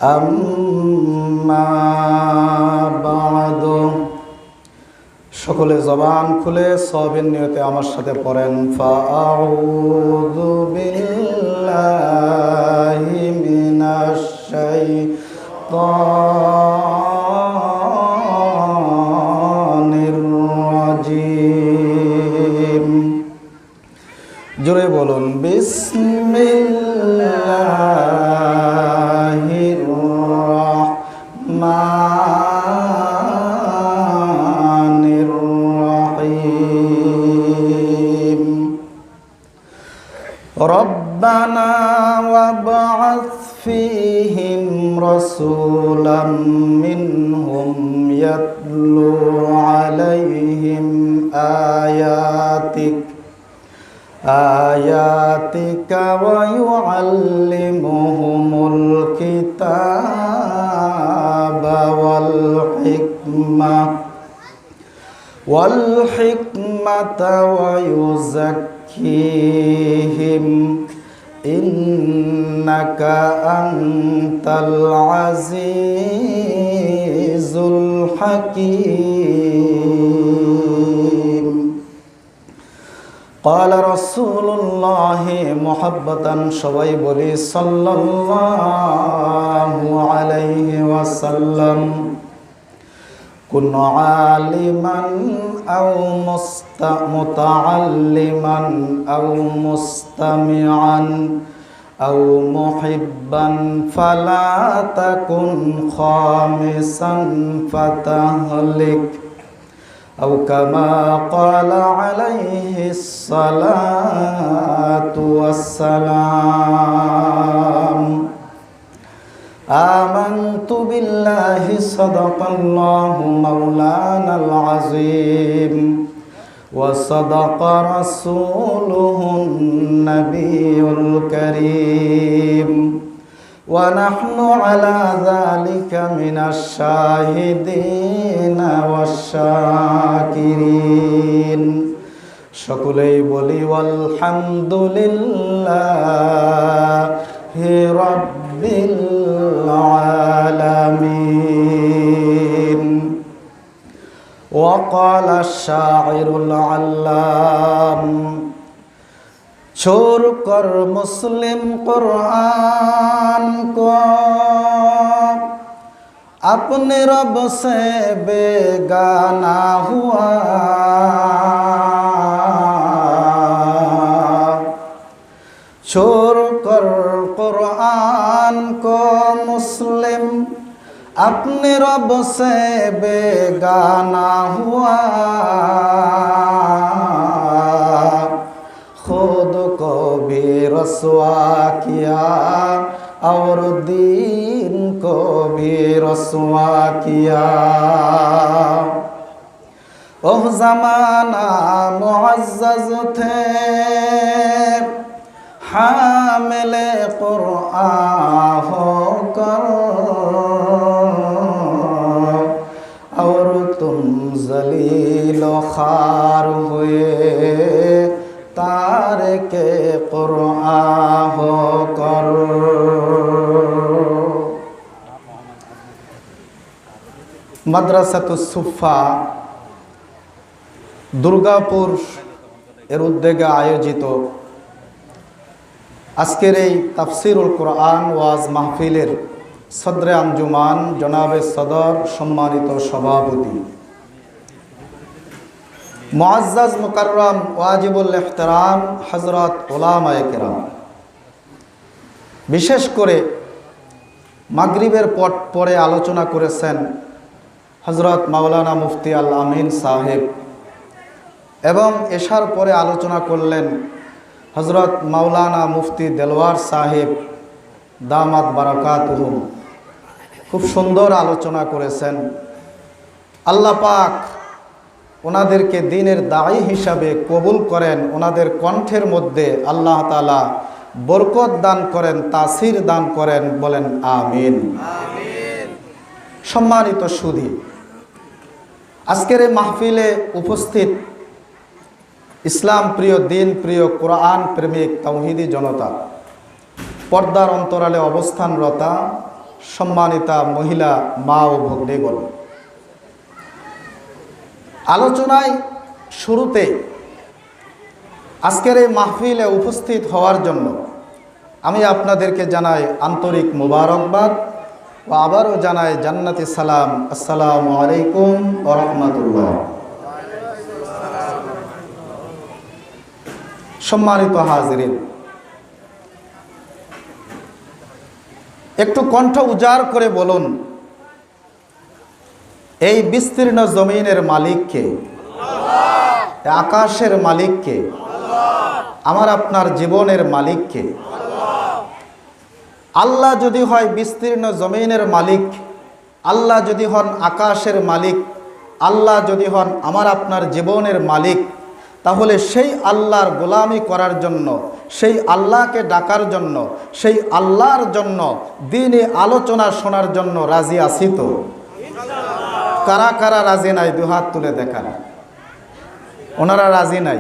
আম্মা বা'দু সকলে জবান খুলে সওয়াবের নিয়তে আমার সাথে পড়েন ফাআউযু বিল্লাহি মিনাশ শাইতানির রাজিম। জোরে বলুন বিসমিল্লাহির রাহমানির রাহিম। রব্বানা ওয়াবআথ ফীহিম রাসূলাম মিনহুম ইয়াতলু আলাইহিম আয়াতিকা ওয়া ইউআল্লিমুহুমুল কিতাবা ওয়াল হিকমাতা ওয়া ইউযাক্কিহিম ইন্নাকা আনতাল আজিজুল হাকীম। قال رسول الله محبة সবাই বলি সাল্লাল্লাহু আলাইহি ওয়াসাল্লাম কুন আলিমান আও মুতাআল্লিমান আও মুস্তামিআন আও মুহিব্বান ফালা তাকুন খামিসান ফাতাহলিক أو كما قال عليه الصلاة والسلام آمنت بالله صدق الله مولانا العظيم وصدق رسوله النبي الكريم ونحن على ذلك من الشاهدين والشاكرين সকলেই বলি আলহামদুলিল্লাহি রাব্বিল আলামিন। وقال الشاعر العلام छोड़ कर मुस्लिम कुरान को अपने रब से बेगाना हुआ, छोड़ कर कुरान को मुस्लिम अपने रब से बेगाना हुआ, खुद को भी रसवा किया और दीन को भी रसवा किया। ओह ज़माना मुअज़्ज़ज़ थे हामिले कुरान होकर, और तुम ज़लील ख़ार हुए तारिके कुरान होकर। মাদ্রাসাতুস সুফা দুর্গাপুর এর উদ্যোগে আয়োজিত আজকের এই তাফসিরুল কোরআন ওয়াজ মাহফিলের সদরে আঞ্জুমান জনাবে সদর সম্মানিত সভাপতি মুআজ্জাজ মুকাররম ওয়াজিবুল ইহতিরাম হযরত উলামায়ে কেরাম, বিশেষ করে মাগরিবের পরে আলোচনা করেছেন হযরত মাওলানা মুফতি আল আমিন সাহেব, এবং এশার পরে আলোচনা করলেন হযরত মাওলানা মুফতি দেলওয়ার সাহেব দামাত বারাকাতুহুম। খুব সুন্দর আলোচনা করেছেন। আল্লাহ পাক ওনাদেরকে দ্বীনের দায়ী হিসাবে কবুল করেন, ওনাদের কণ্ঠের মধ্যে আল্লাহ তাআলা বরকত দান করেন, তাসির দান করেন, বলেন আমিন। সম্মানিত সুধী, আজকের এই মাহফিলে উপস্থিত ইসলাম প্রিয়, দিন প্রিয়, কোরআন প্রেমিক তাওহীদি জনতা, পর্দার অন্তরালে অবস্থানরতা সম্মানিতা মহিলা মা ও ভগ্নীগণ, আলোচনায় শুরুতে আজকের এই মাহফিলে উপস্থিত হওয়ার জন্য আমি আপনাদেরকে জানাই আন্তরিক মোবারকবাদ ও আবারও জানাই জান্নাতি সালাম। আসসালামু আলাইকুম ওয়া রাহমাতুল্লাহ। সম্মানিত হাজিরিন, একটু কণ্ঠ উজাড় করে বলুন, এই বিস্তীর্ণ জমিনের মালিককে, আকাশের মালিককে, আমার আপনার জীবনের মালিককে? আল্লাহ যদি হয় বিস্তীর্ণ জমিনের মালিক, আল্লাহ যদি হন আকাশের মালিক, আল্লাহ যদি হন আমার আপনার জীবনের মালিক, তাহলে সেই আল্লাহর গোলামি করার জন্য, সেই আল্লাহকে ডাকার জন্য, সেই আল্লাহর জন্য দিনে আলোচনা শোনার জন্য রাজি আছি তো? কারা কারা রাজি নাই? দু হাত তুলে দেখান। ওনারা রাজি নাই,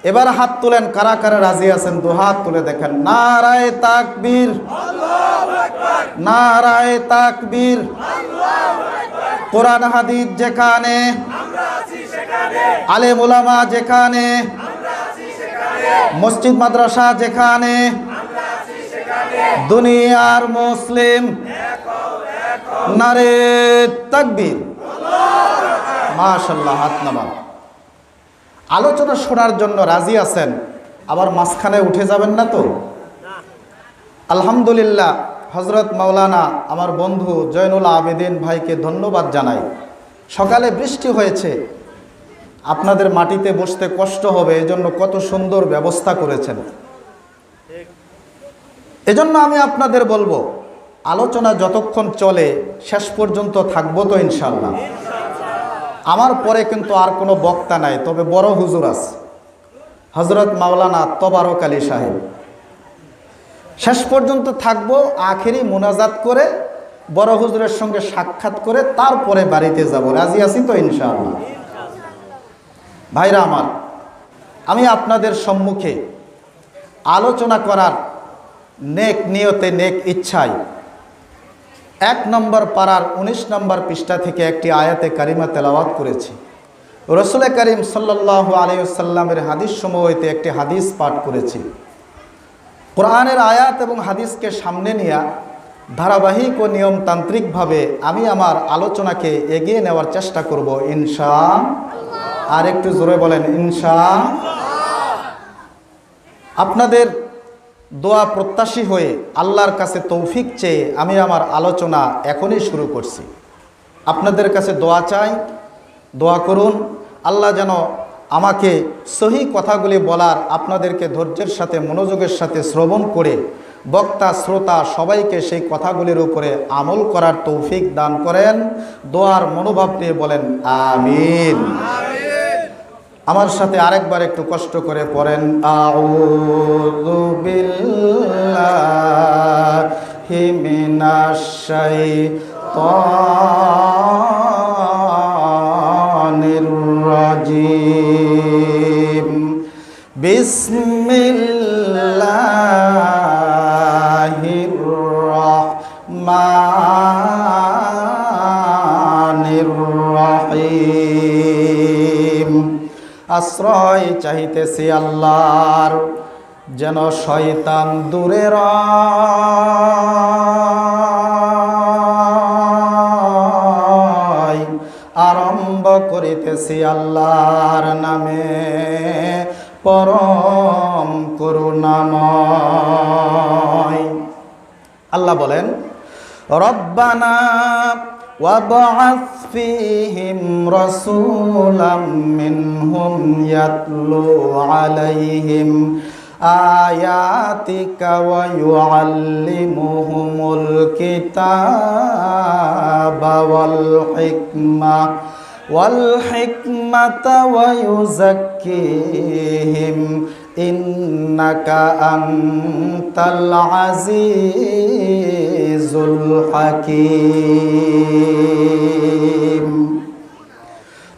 এবার হাত তুলেন। কারা কারা রাজি আছেন? দু হাত তুলে দেখেন। নারায়ে তাকবীর, নারায়ে তাকবীর। কোরআন হাদিস যেখানে, আলেম ওলামা যেখানে, মসজিদ মাদ্রাসা যেখানে, দুনিয়ার মুসলিম নারে তাকবীর। মাশাআল্লাহ, হাত নামান। আলোচনা শোনার জন্য রাজি আছেন, আবার মাঝখানে উঠে যাবেন না তো? আলহামদুলিল্লাহ, হযরত মাওলানা আমার বন্ধু জয়নুল আবেদিন ভাইকে ধন্যবাদ জানাই। সকালে বৃষ্টি হয়েছে, আপনাদের মাটিতে বসতে কষ্ট হবে, এজন্য কত সুন্দর ব্যবস্থা করেছেন। এজন্য আমি আপনাদের বলবো, আলোচনা যতক্ষণ চলে শেষ পর্যন্ত থাকবো তো ইনশাআল্লাহ। আমার পরে কিন্তু আর কোনো বক্তা নাই, তবে বড় হুজুর আছে, হযরত মাওলানা তবারক আলী সাহেব। শেষ পর্যন্ত থাকবো, আখেরি মুনাজাত করে বড় হুজুরের সঙ্গে সাক্ষাৎ করে তারপরে বাড়িতে যাব। রাজি আছি তো ইনশাআল্লাহ? ভাইরা আমার, আমি আপনাদের সম্মুখে আলোচনা করার নেক নিয়তে, নেক ইচ্ছায় 1 নম্বর পারার 19 নম্বর পৃষ্ঠা থেকে একটি আয়াতে কারিমা তেলাওয়াত করেছি। রাসূল করিম সাল্লাল্লাহু আলাইহি ওয়াসাল্লামের হাদিস সমূহ হইতে একটি হাদিস পাঠ করেছি। কোরআনের আয়াত এবং হাদিসকে সামনে নিয়ে ধারাবাহিক ও নিয়মতান্ত্রিকভাবে আমি আমার আলোচনাকে এগিয়ে নেওয়ার চেষ্টা করব ইনশাআল্লাহ। আর একটু জোরে বলেন ইনশাআল্লাহ। আপনাদের দোয়া প্রত্যাশী হয়ে আল্লাহর কাছে তৌফিক চেয়ে আমি আমার আলোচনা এখনই শুরু করছি। আপনাদের কাছে দোয়া চাই, দোয়া করুন আল্লাহ যেন আমাকে সহি কথাগুলি বলার, আপনাদেরকে ধৈর্যের সাথে মনোযোগের সাথে শ্রবণ করে বক্তা শ্রোতা সবাইকে সেই কথাগুলির উপরে আমল করার তৌফিক দান করেন। দোয়ার মনোভাব নিয়ে বলেন আমিন। আমার সাথে আরেকবার একটু কষ্ট করে পড়েন, আউযু বিল্লাহি মিনাশ শাইতানির রাজিম, বিসমিল্লাহির রাহমানির রাহিম। আশ্রয় চাহিতেছি আল্লাহর, যেন শয়তান দূরে রয়। আরম্ভ করিতেছি আল্লাহর নামে, পরম করুণাময়। আল্লাহ বলেন, রব্বানা وابعث فيهم رسولا منهم يتلو عليهم آياتك ويعلمهم الكتاب والحكمة ويزكيهم إنك أنت العزيز الحكيم।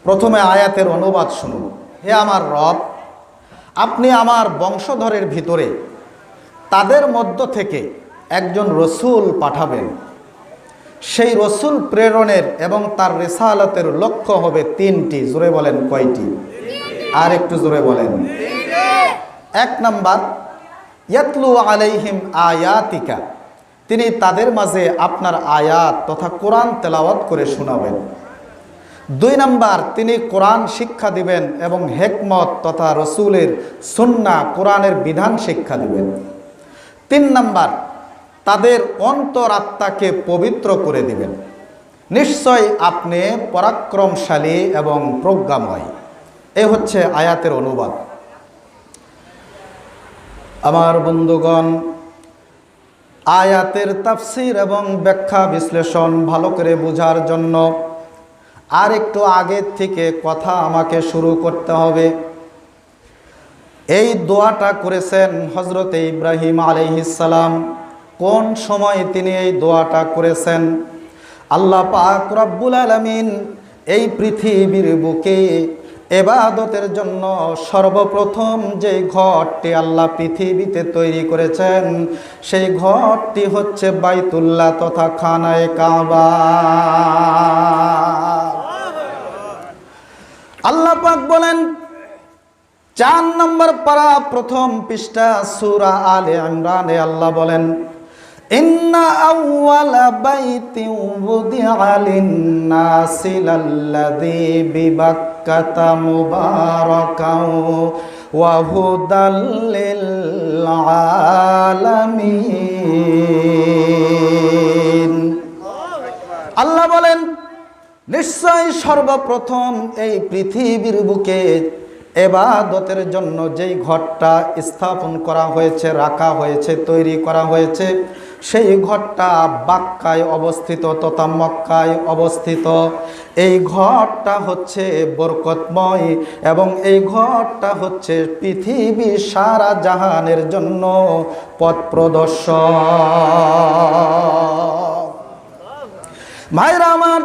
প্রথমে আয়াতের অনুবাদ শুনুন। হে আমার রব, আপনি আমার বংশধরের ভিতরে তাদের মধ্য থেকে একজন রসূল পাঠাবেন। সেই রসুল প্রেরণের এবং তার রিসালাতের লক্ষ্য হবে তিনটি। জোরে বলেন কয়টি? আর একটু জোরে বলেন। এক নাম্বার, ইয়াতলু আলাইহিম আয়াতিকা, তিনি তাদের মাঝে আপনার আয়াত তথা কোরআন তেলাওয়াত করে শোনাবেন। দুই নাম্বার, তিনি কোরআন শিক্ষা দিবেন এবং হেকমত তথা রসুলের সুন্নাহ কোরআনের বিধান শিক্ষা দিবেন। তিন নাম্বার, তাদের অন্তরাত্মাকে পবিত্র করে দিবেন। নিশ্চয় আপনি পরাক্রমশালী এবং প্রজ্ঞাময়। এ হচ্ছে আয়াতের অনুবাদ। আমার বন্ধুগণ, আয়াতের তাফসীর এবং ব্যাখ্যা বিশ্লেষণ ভালো করে বোঝার জন্য আর একটু আগে থেকে কথা আমাকে শুরু করতে হবে। এই দোয়াটা করেছেন হযরত ইব্রাহিম আলাইহিস সালাম। কোন সময় তিনি এই দোয়াটা করেছেন? আল্লাহ পাক রব্বুল আলামিন এই পৃথিবীর বুকে ইবাদতের জন্য সর্বপ্রথম যে ঘরটি আল্লাহ পৃথিবীতে তৈরি করেছেন, সেই ঘরটি হচ্ছে বাইতুল্লাহ তথা খানায়ে কাবা। আল্লাহ পাক বলেন 4 নম্বর পারা প্রথম পৃষ্ঠা সূরা আলে ইমরানে আল্লাহ বলেন, ইন্না আউওয়ালা বাইতিন wudi'a লিন-নাসি লাল্লাযী বিবাক্কাতা মুবারাকাও ওয়া হুদাল লিল আলামিন। আল্লাহ বলেন, নিশ্চয় সর্বপ্রথম এই পৃথিবীর বুকে ইবাদতের জন্য যেই ঘরটা স্থাপন করা হয়েছে, রাখা হয়েছে, তৈরি করা হয়েছে, সেই ঘরটা বাক্কায় অবস্থিত তথা মক্কায় অবস্থিত। এই ঘরটা হচ্ছে বরকতময় এবং এই ঘরটা হচ্ছে পৃথিবী সারা জাহানের জন্য পথ প্রদর্শক। ভাইরা আমার,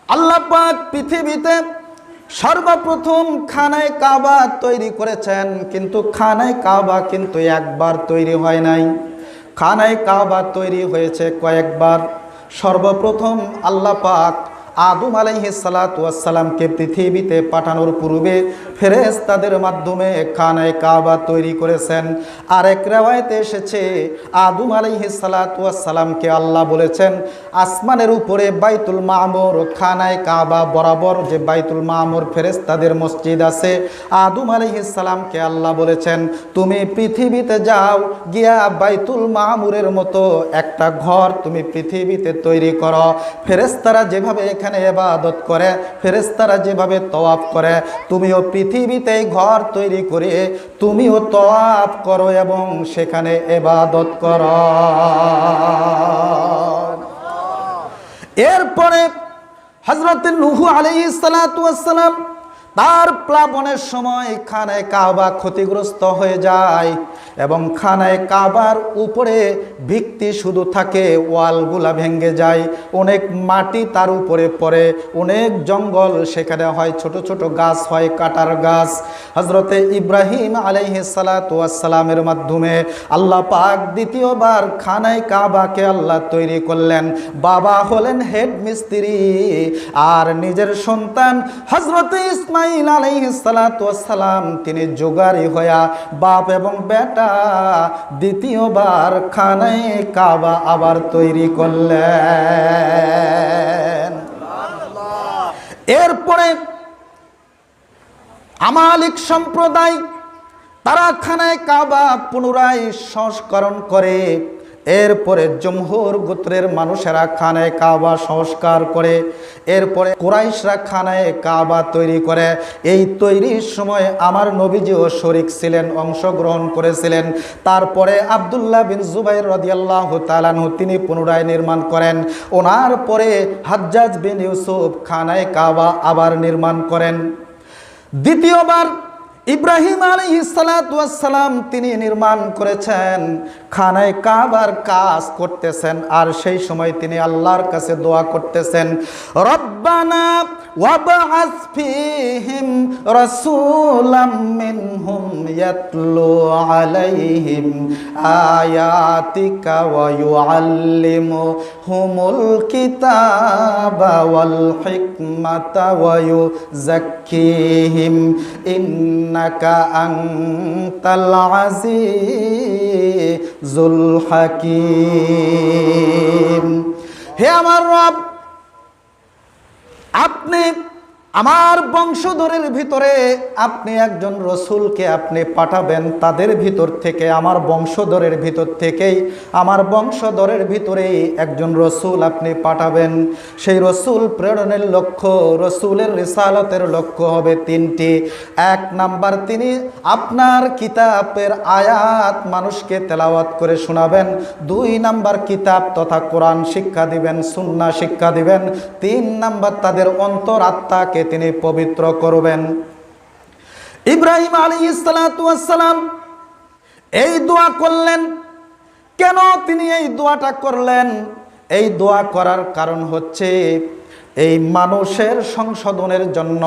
আল্লাহ পাক পৃথিবীতে সর্বপ্রথম খানায়ে কাবা তৈরি করেছেন, কিন্তু খানায়ে কাবা কিন্তু একবার তৈরি হয় নাই। খানায়ে কাবা তৈরি হয়েছে কয়েকবার। সর্বপ্রথম আল্লাহ পাক আদম আলাইহিস সালাতু ওয়াস সালামকে পৃথিবীতে পাঠানোর পূর্বে ফেরেশতাদের মাধ্যমে খানায়ে কাবা তৈরি করেছেন। আরেক riwayate এসেছে আদম আলাইহিস সালাতু ওয়াস সালামকে আল্লাহ বলেছেন, আসমানের উপরে বাইতুল মামুর খানায়ে কাবা বরাবর যে বাইতুল মামুর ফেরেশতাদের মসজিদ আছে, আদম আলাইহিস সালামকে আল্লাহ বলেছেন, তুমি পৃথিবীতে যাও, গিয়া বাইতুল মামুরের মতো একটা ঘর তুমি পৃথিবীতে তৈরি করো। ফেরেশতারা যেভাবে এখানে ইবাদত করে, ফেরেশতারা যেভাবে তওয়াফ করে, তুমিও পৃথিবীতে ঘর তৈরি করে তুমিও তওয়াফ করো এবং সেখানে ইবাদত করো। এরপরে হযরত নূহ আলাইহিস সালাতু ওয়াস সালাম তার প্লাবনের সময় খানায়ে কাবা ক্ষতিগ্রস্ত হয়ে যায় এবং খানায়ে কাবার উপরে ভিত্তি শুধু থাকে, ওয়ালগুলা ভেঙে যায়, অনেক মাটি তার উপরে পড়ে, অনেক জঙ্গল সেখানে হয়, ছোট ছোট গাছ হয়, কাটার গাছ। হযরতে ইব্রাহিম আলাইহিস সালাতু ওয়াস সালামের মাধ্যমে আল্লাহ পাক দ্বিতীয়বার খানায়ে কাবাকে আল্লাহ তৈরি করলেন। বাবা হলেন হেড মিস্ত্রি আর নিজের সন্তান হযরতে ইসমাঈল আলাইহিস সালাতু ওয়াস সালাম তিনি যোগাড়ী হইয়া বাপ এবং বেটা দ্বিতীয়বার খানায়ে কাবা আবার তৈরি করলেন। এরপরে আমালিক সম্প্রদায় তারা খানায়ে কাবা পুনরায় সংস্করণ করে। এরপরে জমহুর গোত্রের মানুষেরা খানায়ে কাবা সংস্কার করে। এরপরে কুরাইশরা খানায়ে কাবা তৈরি করে। এই তৈরির সময় আমার নবীজিও শরীক ছিলেন, অংশগ্রহণ করেছিলেন। তারপরে আব্দুল্লাহ বিন জুবাইর রাদিয়াল্লাহু তাআলা আনহু তিনি পুনরায় নির্মাণ করেন। ওনার পরে হাজ্জাজ বিন ইউসুফ খানায়ে কাবা আবার নির্মাণ করেন। দ্বিতীয়বার ইব্রাহিম আলাইহিস সালাতু ওয়াস সালাম তিনি নির্মাণ করেছেন, খানায়ে কাবার কাজ করতেছেন, আর সেই সময় তিনি আল্লাহর কাছে দোয়া করতেছেন, রব্বানা ওয়াবআস ফীহিম রাসূলাম মিনহুম ইয়াতলু আলাইহিম আয়াতিকা ওয়া হুমুল কিতাবা ওয়াল হিকমাতা ওয়া ইউযাক্কিহিম ইন্নাকা আনতাল আজিজুল হাকীম। হে আমার রব, আপনি আমার বংশধরের ভিতরে আপনি একজন রসুলকে আপনি পাঠাবেন, তাদের ভিতর থেকে আমার বংশধরের ভিতর থেকেই আমার বংশধরের ভিতরেই একজন রসুল আপনি পাঠাবেন। সেই রসুল প্রেরণের লক্ষ্য, রসুলের রিসালতের লক্ষ্য হবে তিনটি। এক নাম্বার, তিনি আপনার কিতাবের আয়াত মানুষকে তেলাওয়াত করে শোনাবেন। দুই নাম্বার, কিতাব তথা কোরআন শিক্ষা দিবেন, সুন্নাহ শিক্ষা দিবেন। তিন নাম্বার, তাদের অন্তর আত্মাকে তিনি পবিত্র করবেন। ইব্রাহিম আলাইহিস সালাতু ওয়াস সালাম এই দোয়া করলেন। কেন তিনি এই দোয়াটা করলেন? এই দোয়া করার কারণ হচ্ছে এই মানুষের সংশোধনের জন্য,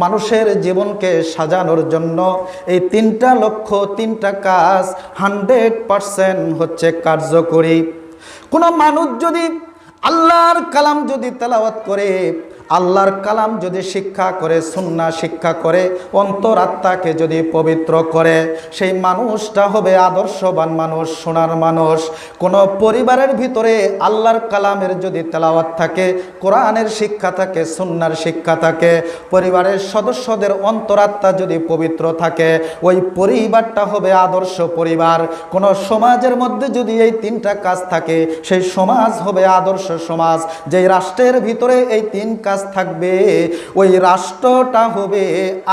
মানুষের জীবনকে সাজানোর জন্য এই তিনটা লক্ষ্য, তিনটা কাজ 100% হচ্ছে কার্যকরী। কোনো মানুষ যদি আল্লাহর কালাম যদি তেলাওয়াত করে, আল্লাহর কালাম যদি শিক্ষা করে, সুন্নাহ শিক্ষা করে, অন্তরাত্মাকে যদি পবিত্র করে, সেই মানুষটা হবে আদর্শবান মানুষ, সোনার মানুষ। কোনো পরিবারের ভিতরে আল্লাহর কালামের যদি তেলাওয়াত থাকে, কোরআনের শিক্ষা থাকে, সুন্নাহর শিক্ষা থাকে, পরিবারের সদস্যদের অন্তরাত্মা যদি পবিত্র থাকে, ওই পরিবারটা হবে আদর্শ পরিবার। কোনো সমাজের মধ্যে যদি এই তিনটা কাজ থাকে, সেই সমাজ হবে আদর্শ সমাজ। যেই রাষ্ট্রের ভিতরে এই তিন কাজ থাকবে, ওই রাষ্ট্রটা হবে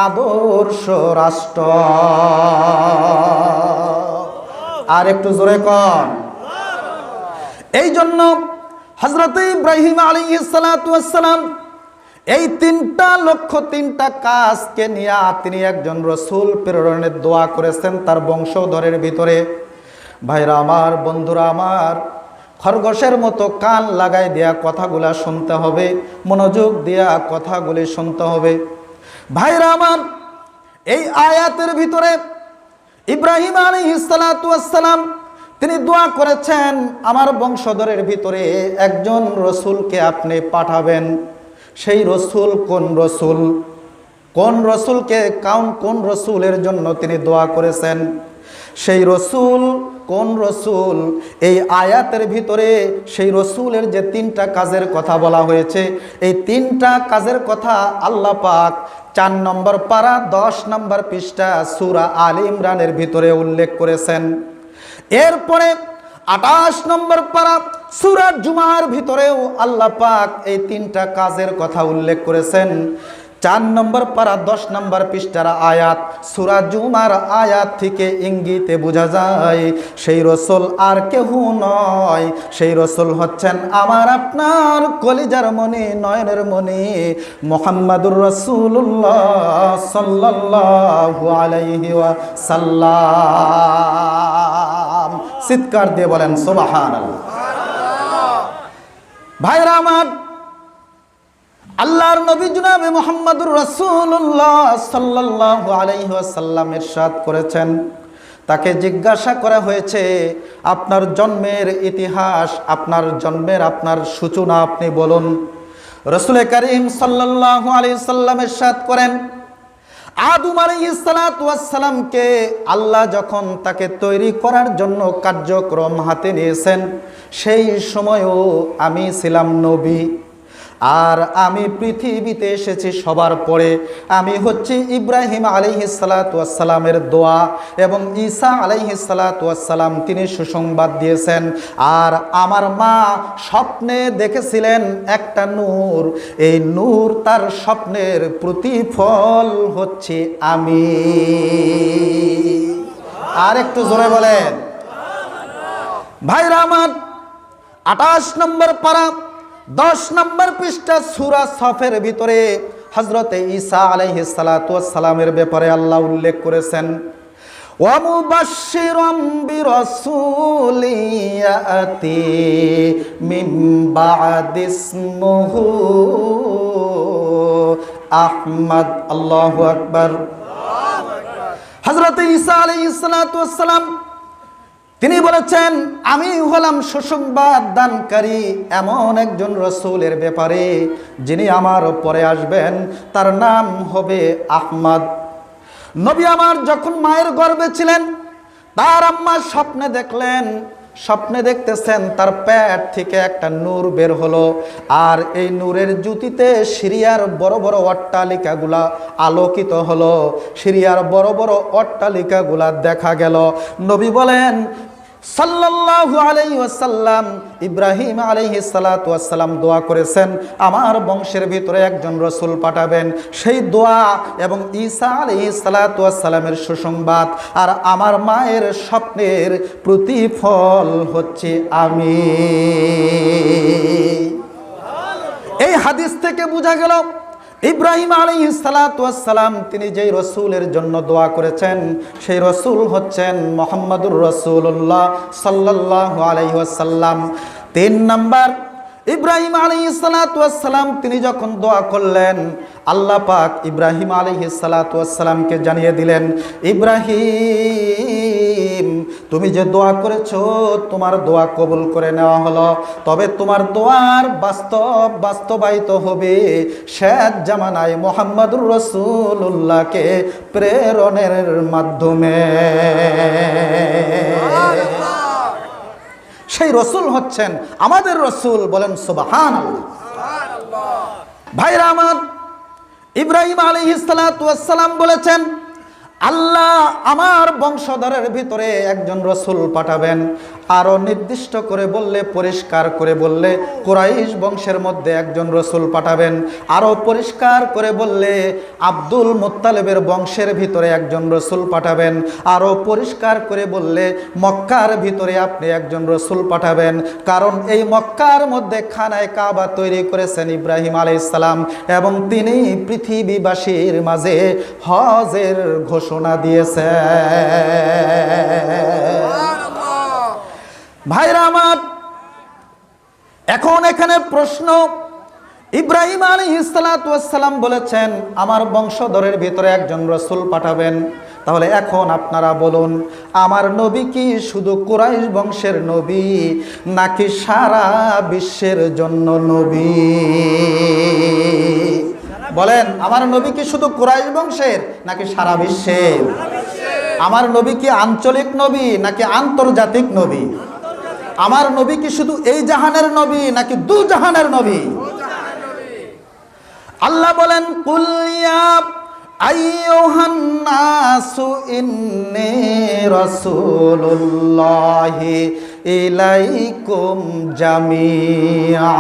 আদর্শ রাষ্ট্র। আর একটু জোরে কর। এই জন্য হযরত ইব্রাহিম আলাইহিস সালাতু ওয়াস সালাম এই তিনটা লক্ষ্য, তিনটা কাজকে নিয়ে তিনি একজন রসুল প্রেরণের দোয়া করেছেন তার বংশধরের ভিতরে। ভাইরা আমার, বন্ধুরা আমার, খরগোশের মতো কান লাগাই দেয়া কথাগুলা শুনতে হবে, মনোযোগ দেয়া কথাগুলি শুনতে হবে। ভাইরা আমার, এই আয়াতের ভিতরে ইব্রাহিম আলাইহিস সালাতু ওয়াস সালাম তিনি দোয়া করেছেন, আমার বংশধরের ভিতরে একজন রসুলকে আপনি পাঠাবেন। সেই রসুল কোন রসুল? কোন রসুলকে, কোন রসুলের জন্য তিনি দোয়া করেছেন? সেই রসুল কোন রসুল? এই আয়াতের ভিতরে সেই রসুলের যে তিনটা কাজের কথা বলা হয়েছে, এই তিনটা কাজের কথা আল্লাহ পাক 4 নম্বর পারা 10 নম্বর পৃষ্ঠা সূরা আলে ইমরানের ভিতরে উল্লেখ করেছেন। এরপরে 28 নম্বর পারা সূরা জুমার ভিতরেও আল্লাহ পাক এই তিনটা কাজের কথা উল্লেখ করেছেন। 4 নম্বর পারা 10 নম্বর পৃষ্ঠার আয়াত, সূরা জুমার আয়াত থেকে ইঙ্গিতে বোঝা যায় সেই রসুল আর কেউ নয়, সেই রসুল হচ্ছেন আমার আপনার কলিজার মনি, নয়নের মনি, মুহাম্মাদুর রাসূলুল্লাহ সাল্লাল্লাহু আলাইহি ওয়াসাল্লাম। চিৎকার দিয়ে বলেন সুবহানাল্লাহ। ভাইরা আমার, আল্লাহর নবী জনাবে মুহাম্মাদুর রাসূলুল্লাহ সাল্লাল্লাহু আলাইহি ওয়াসাল্লাম ইরশাদ করেছেন, তাকে জিজ্ঞাসা করা হয়েছে আপনার জন্মের ইতিহাস, আপনার জন্মের আপনার সূচনা আপনি বলুন। রাসূল করিম সাল্লাল্লাহু আলাইহি ওয়াসাল্লাম ইরশাদ করেন, আদম আলাইহিস সালাতু ওয়াস সালামকে আল্লাহ যখন তাকে তৈরি করার জন্য কার্যক্রম হাতে নিয়েছেন, সেই সময়ও আমি ছিলাম নবী। আর আমি পৃথিবীতে এসেছি সবার পরে। আমি হচ্ছি ইব্রাহিম আলাইহিস সালাতু ওয়াস সালামের দোয়া, এবং ঈসা আলাইহিস সালাতু ওয়াস সালাম তিনি সুসংবাদ দিয়েছেন। আর আমার মা স্বপ্নে দেখেছিলেন একটা নূর, এই নূর তার স্বপ্নের প্রতিফল হচ্ছে আমি। আর একটু জোরে বলেন। ভাইরা আমার, 28 নম্বর পারা 10 নম্বর পৃষ্ঠা সূরা সফের ভিতরে হযরত ঈসা আলাইহিস সালাতু ওয়াস সালামের ব্যাপারে আল্লাহ উল্লেখ করেছেন, ওয়া মুবাশশিরাম বিরাসূলিন ইয়াতি মিন বা'দি ইসমুহু আহমদ। আল্লাহু আকবার। হযরত ঈসা আলাইহিস সালাতু ওয়াস সালাম তিনি বলেছেন, আমি হলাম সুসংবাদ দানকারী এমন একজন রাসূলের ব্যাপারে যিনি আমার পরে আসবেন, তার নাম হবে আহমদ। নবী আমার যখন মায়ের গর্ভে ছিলেন, তার আম্মা স্বপ্নে দেখলেন, স্বপ্নে দেখতেছেন তার পেট থেকে একটা নূর বের হলো, আর এই নূরের জ্যোতিতে সিরিয়ার বড় বড় অট্টালিকাগুলা আলোকিত হলো, সিরিয়ার বড় বড় অট্টালিকাগুলা দেখা গেল। নবী বলেন সাল্লাল্লাহু আলাইহি ওয়াসাল্লাম, ইব্রাহিম আলাইহিস সালাতু ওয়াসসালাম দোয়া করেছেন আমার বংশের ভিতরে একজন রাসূল পাঠাবেন। সেই দোয়া এবং ঈসা আলাইহিস সালাতু ওয়াসসালামের সুসংবাদ আর আমার মায়ের স্বপ্নের প্রতিফল হচ্ছে আমি। এই হাদিস থেকে বোঝা গেল ইব্রাহিম আলাইহিস সালাতু ওয়াসসালাম তিনি যেই রাসূলের জন্য দোয়া করেছেন, সেই রাসূল হচ্ছেন মুহাম্মদুর রাসূলুল্লাহ সাল্লাল্লাহু আলাইহি ওয়াসাল্লাম। 3 নাম্বার, ইব্রাহিম আলাইহিস সালাতু ওয়াসসালাম তিনি যখন দোয়া করলেন, আল্লাহ পাক ইব্রাহিম আলাইহিস সালাতু ওয়াসসালামকে জানিয়ে দিলেন, ইব্রাহিম তুমি যে দোয়া করেছো তোমার দোয়া কবুল করে নেওয়া হলো, তবে তোমার দোয়ার বাস্তবায়িত হবে শেষ জামানায় মুহাম্মদুর রাসূলুল্লাহকে প্রেরণের মাধ্যমে। সেই রসুল হচ্ছেন আমাদের রসুল, বলেন সুবহানাল্লাহ। ভাইরা আমার, ইব্রাহিম আলাইহিস সালাতু ওয়াসসালাম বলেছেন আল্লাহ আমার বংশধরের ভিতরে একজন রসুল পাঠাবেন। আরো নির্দিষ্ট করে বললে, পরিষ্কার করে বললে কুরাইশ বংশের মধ্যে একজন রসুল পাঠাবেন। আরো পরিষ্কার করে বললে আব্দুল মুত্তালিবের বংশের ভিতরে একজন রসুল পাঠাবেন। আরো পরিষ্কার করে বললে মক্কার ভিতরে আপনি একজন রসুল পাঠাবেন। কারণ এই মক্কার মধ্যে খানায় কাবা তৈরি করেছেন ইব্রাহিম আলাইহিস সালাম, এবং তিনি পৃথিবীবাসীর মাঝে হজের ঘোষণা দিয়েছেন। ভাইরা আমার, এখন এখানে প্রশ্ন, ইব্রাহিম আলাইহিস সালাতু ওয়াসসালাম বলেছেন আমার বংশধরের ভিতরে একজন রাসূল পাঠাবেন। তাহলে এখন আপনারা বলুন, আমার নবী কি শুধু কুরাইশ বংশের নবী নাকি সারা বিশ্বের জন্য নবী? বলেন, আমার নবী কি শুধু কুরাইশ বংশের নাকি সারা বিশ্বের? আমার নবী কি আঞ্চলিক নবী নাকি আন্তর্জাতিক নবী? আমার নবী কি শুধু এই জাহানের নবী নাকি দু জাহানের নবী? আল্লাহ বলেন, কুল ইয়া আইয়ুহান নাসু ইন্নী রাসূলুল্লাহি ইলাইকুম জামিআ।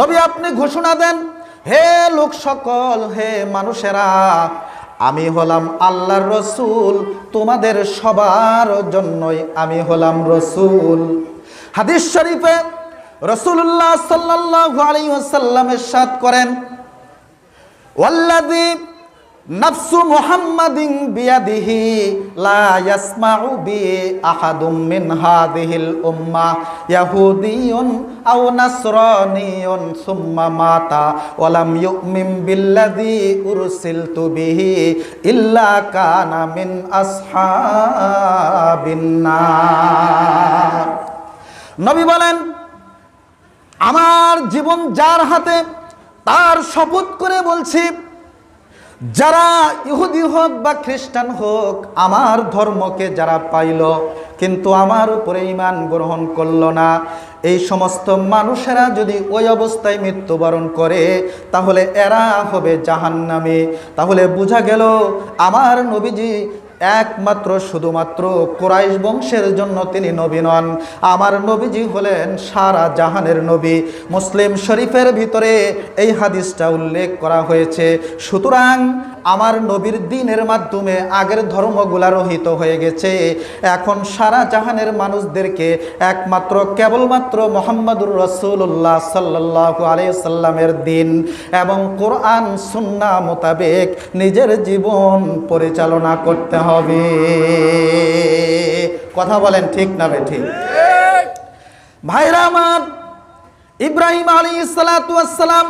নবী আপনি ঘোষণা দেন, হে লোক সকল, হে মানুষেরা, আমি হলাম আল্লাহর রসুল, তোমাদের সবার জন্যই আমি হলাম রসুল। হাদিস শরীফে রাসূলুল্লাহ সাল্লাল্লাহু আলাইহি ওয়াসাল্লাম ইরশাদ করেন, ওয়াল্লাযী নাফসু মুহাম্মাদিন বিয়াদিহি লা ইয়াসমাউ বি আহাদুম মিন হাযিহিল উম্মাহ ইয়াহুদিয়ুন আও নাসরানিয়ুন সুম্মা মাতা ওয়া লাম ইউমিন বিল্লাযী উরসিলতু বিহি ইল্লা কানা মিন আসহাবিন নার। নবী বলেন, আমার জীবন যার হাতে তার শপথ করে বলছি, যারা ইহুদি হোক বা খ্রিস্টান হোক, আমার ধর্মকে যারা পাইল কিন্তু আমার উপরে ঈমান গ্রহণ করল না, এই সমস্ত মানুষেরা যদি ওই অবস্থায় মৃত্যুবরণ করে তাহলে এরা হবে জাহান্নামী। তাহলে বোঝা গেল আমার নবীজি একমাত্র শুধুমাত্র কুরাইশ বংশের জন্য তিনি নবী নন, আমার নবীজি হলেন সারা জাহানের নবী। মুসলিম শরীফের ভিতরে এই হাদিসটা উল্লেখ করা হয়েছে। সুতরাং আমার নবীর দ্বীনের মাধ্যমে আগের ধর্মগুলা রহিত হয়ে গেছে। এখন সারা জাহানের মানুষদেরকে একমাত্র কেবলমাত্র মুহাম্মদুর রাসূলুল্লাহ সাল্লাল্লাহু আলাইহি সাল্লামের দ্বীন এবং কোরআন সুন্নাহ মোতাবেক নিজের জীবন পরিচালনা করতে হবে। কথা বলেন, ঠিক না বেঠিক? ভাইরা আমার, ইব্রাহিম আলাইহিস সালাতু ওয়াস সালাম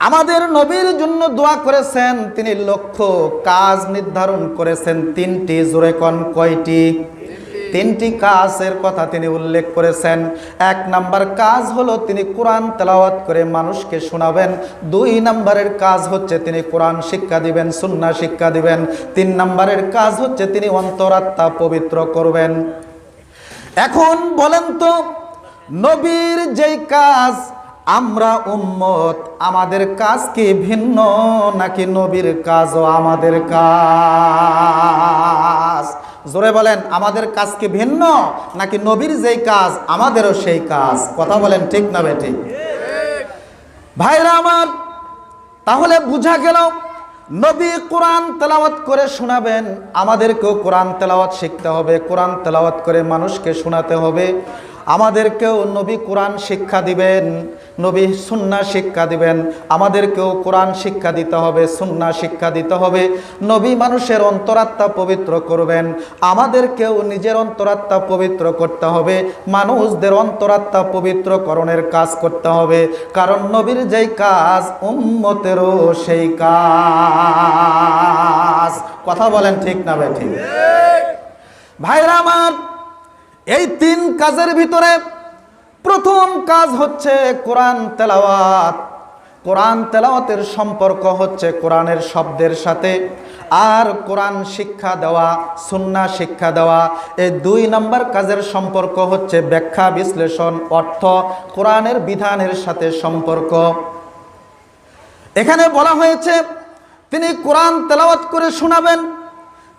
আমাদের নবীর জন্য দোয়া করেছেন, তিনি লক্ষ্য কাজ নির্ধারণ করেছেন তিনটি। জোরে কোন কয়টি? তিনটি কাজের কথা তিনি উল্লেখ করেছেন। এক নাম্বার কাজ হলো তিনি কোরআন তেলাওয়াত করে মানুষকে শোনাবেন। দুই নাম্বারের কাজ হচ্ছে তিনি কোরআন শিক্ষা দিবেন, সুন্নাহ শিক্ষা দিবেন। তিন নাম্বারের কাজ হচ্ছে তিনি অন্তরাত্মা পবিত্র করবেন। এখন বলেন তো, নবীর যেই কাজ, আমরা উম্মত, আমাদের কাজ কি ভিন্ন নাকি নবীর কাজও আমাদের কাজ? জোরে বলেন, আমাদের কাজ কি ভিন্ন নাকি নবীর যেই কাজ আমাদেরও সেই কাজ? কথা বলেন, ঠিক না বেঠিক? ভাইরা আমার, তাহলে বুঝা গেল নবী কোরআন তেলাওয়াত করে শোনাবেন, আমাদেরকেও কোরআন তেলাওয়াত শিখতে হবে, কোরআন তেলাওয়াত করে মানুষকে শোনাতে হবে। আমাদেরকেও নবী কোরআন শিক্ষা দিবেন, নবী সুন্নাহ শিক্ষা দিবেন, আমাদেরকেও কোরআন শিক্ষা দিতে হবে, সুন্নাহ শিক্ষা দিতে হবে। নবী মানুষের অন্তরাত্মা পবিত্র করবেন, আমাদেরকেও নিজের অন্তরাত্মা পবিত্র করতে হবে, মানুষদের অন্তরাত্মা পবিত্রকরণের কাজ করতে হবে। কারণ নবীর যেই কাজ উম্মতেরও সেই কাজ। কথা বলেন, ঠিক না বেঠিক? ভাইরা আমার, এই তিন কাজের ভিতরে প্রথম কাজ হচ্ছে কোরআন তেলাওয়াত। কোরআন তেলাওয়াতের সম্পর্ক হচ্ছে কোরআনের শব্দের সাথে, আর কোরআন শিক্ষা দেওয়া, সুন্নাহ শিক্ষা দেওয়া। এই দুই নম্বর কাজের সম্পর্ক হচ্ছে ব্যাখ্যা বিশ্লেষণ, অর্থ, কোরআনের বিধানের সাথে সম্পর্ক। এখানে বলা হয়েছে তিনি কোরআন তেলাওয়াত করে শোনাবেন।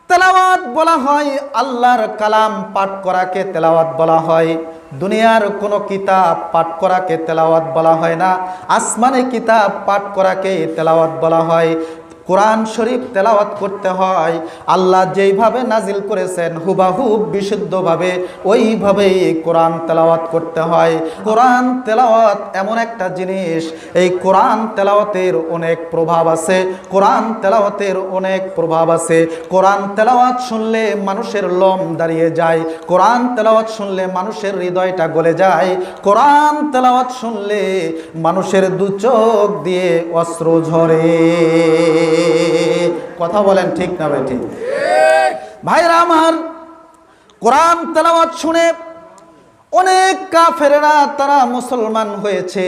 তেলাওয়াত বলা হয় আল্লাহর কালাম পাঠ করাকে তেলাওয়াত বলা হয়। দুনিয়ার কোনো কিতাব পাঠ করাকে তেলাওয়াত বলা হয় না, আসমানে কিতাব পাঠ করাকে তেলাওয়াত বলা হয়। কোরআন শরীফ তেলাওয়াত করতে হয় আল্লাহ যেইভাবে নাজিল করেছেন হুবাহুব বিশুদ্ধভাবে, ওইভাবেই কোরআন তেলাওয়াত করতে হয়। কোরআন তেলাওয়াত এমন একটা জিনিস, এই কোরআন তেলাওয়াতের অনেক প্রভাব আছে, কোরআন তেলাওয়াতের অনেক প্রভাব আছে। কোরআন তেলাওয়াত শুনলে মানুষের লোম দাঁড়িয়ে যায়, কোরআন তেলাওয়াত শুনলে মানুষের হৃদয়টা গলে যায়, কোরআন তেলাওয়াত শুনলে মানুষের দু চোখ দিয়ে অশ্রু ঝরে। কথা বলেন, ঠিক না বেঠিক? ভাইরা আমার, কোরআন তেলাওয়াত শুনে অনেক কাফেরেরা তারা মুসলমান হয়েছে।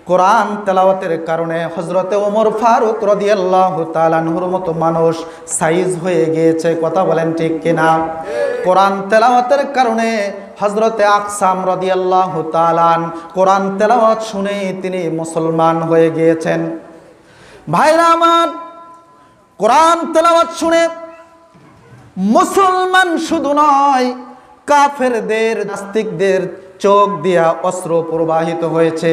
কোরআন তেলাওয়াতের কারণে হযরতে ওমর ফারুক রাদিয়াল্লাহু তাআলা আনহুর মতো মানুষ সাইজ হয়ে গিয়েছে। কথা বলেন, ঠিক কিনা? কোরআন তেলাওয়াতের কারণে হযরতে আকসাম রাদিয়াল্লাহু তাআলা কোরআন তেলাওয়াত শুনে তিনি মুসলমান হয়ে গিয়েছেন। ভাইরা আমার, কোরআন তেলাওয়াত শুনে মুসলমান শুধু নয়, কাফেরদের, নাস্তিকদের চোখ দিয়া অশ্রু প্রবাহিত হয়েছে।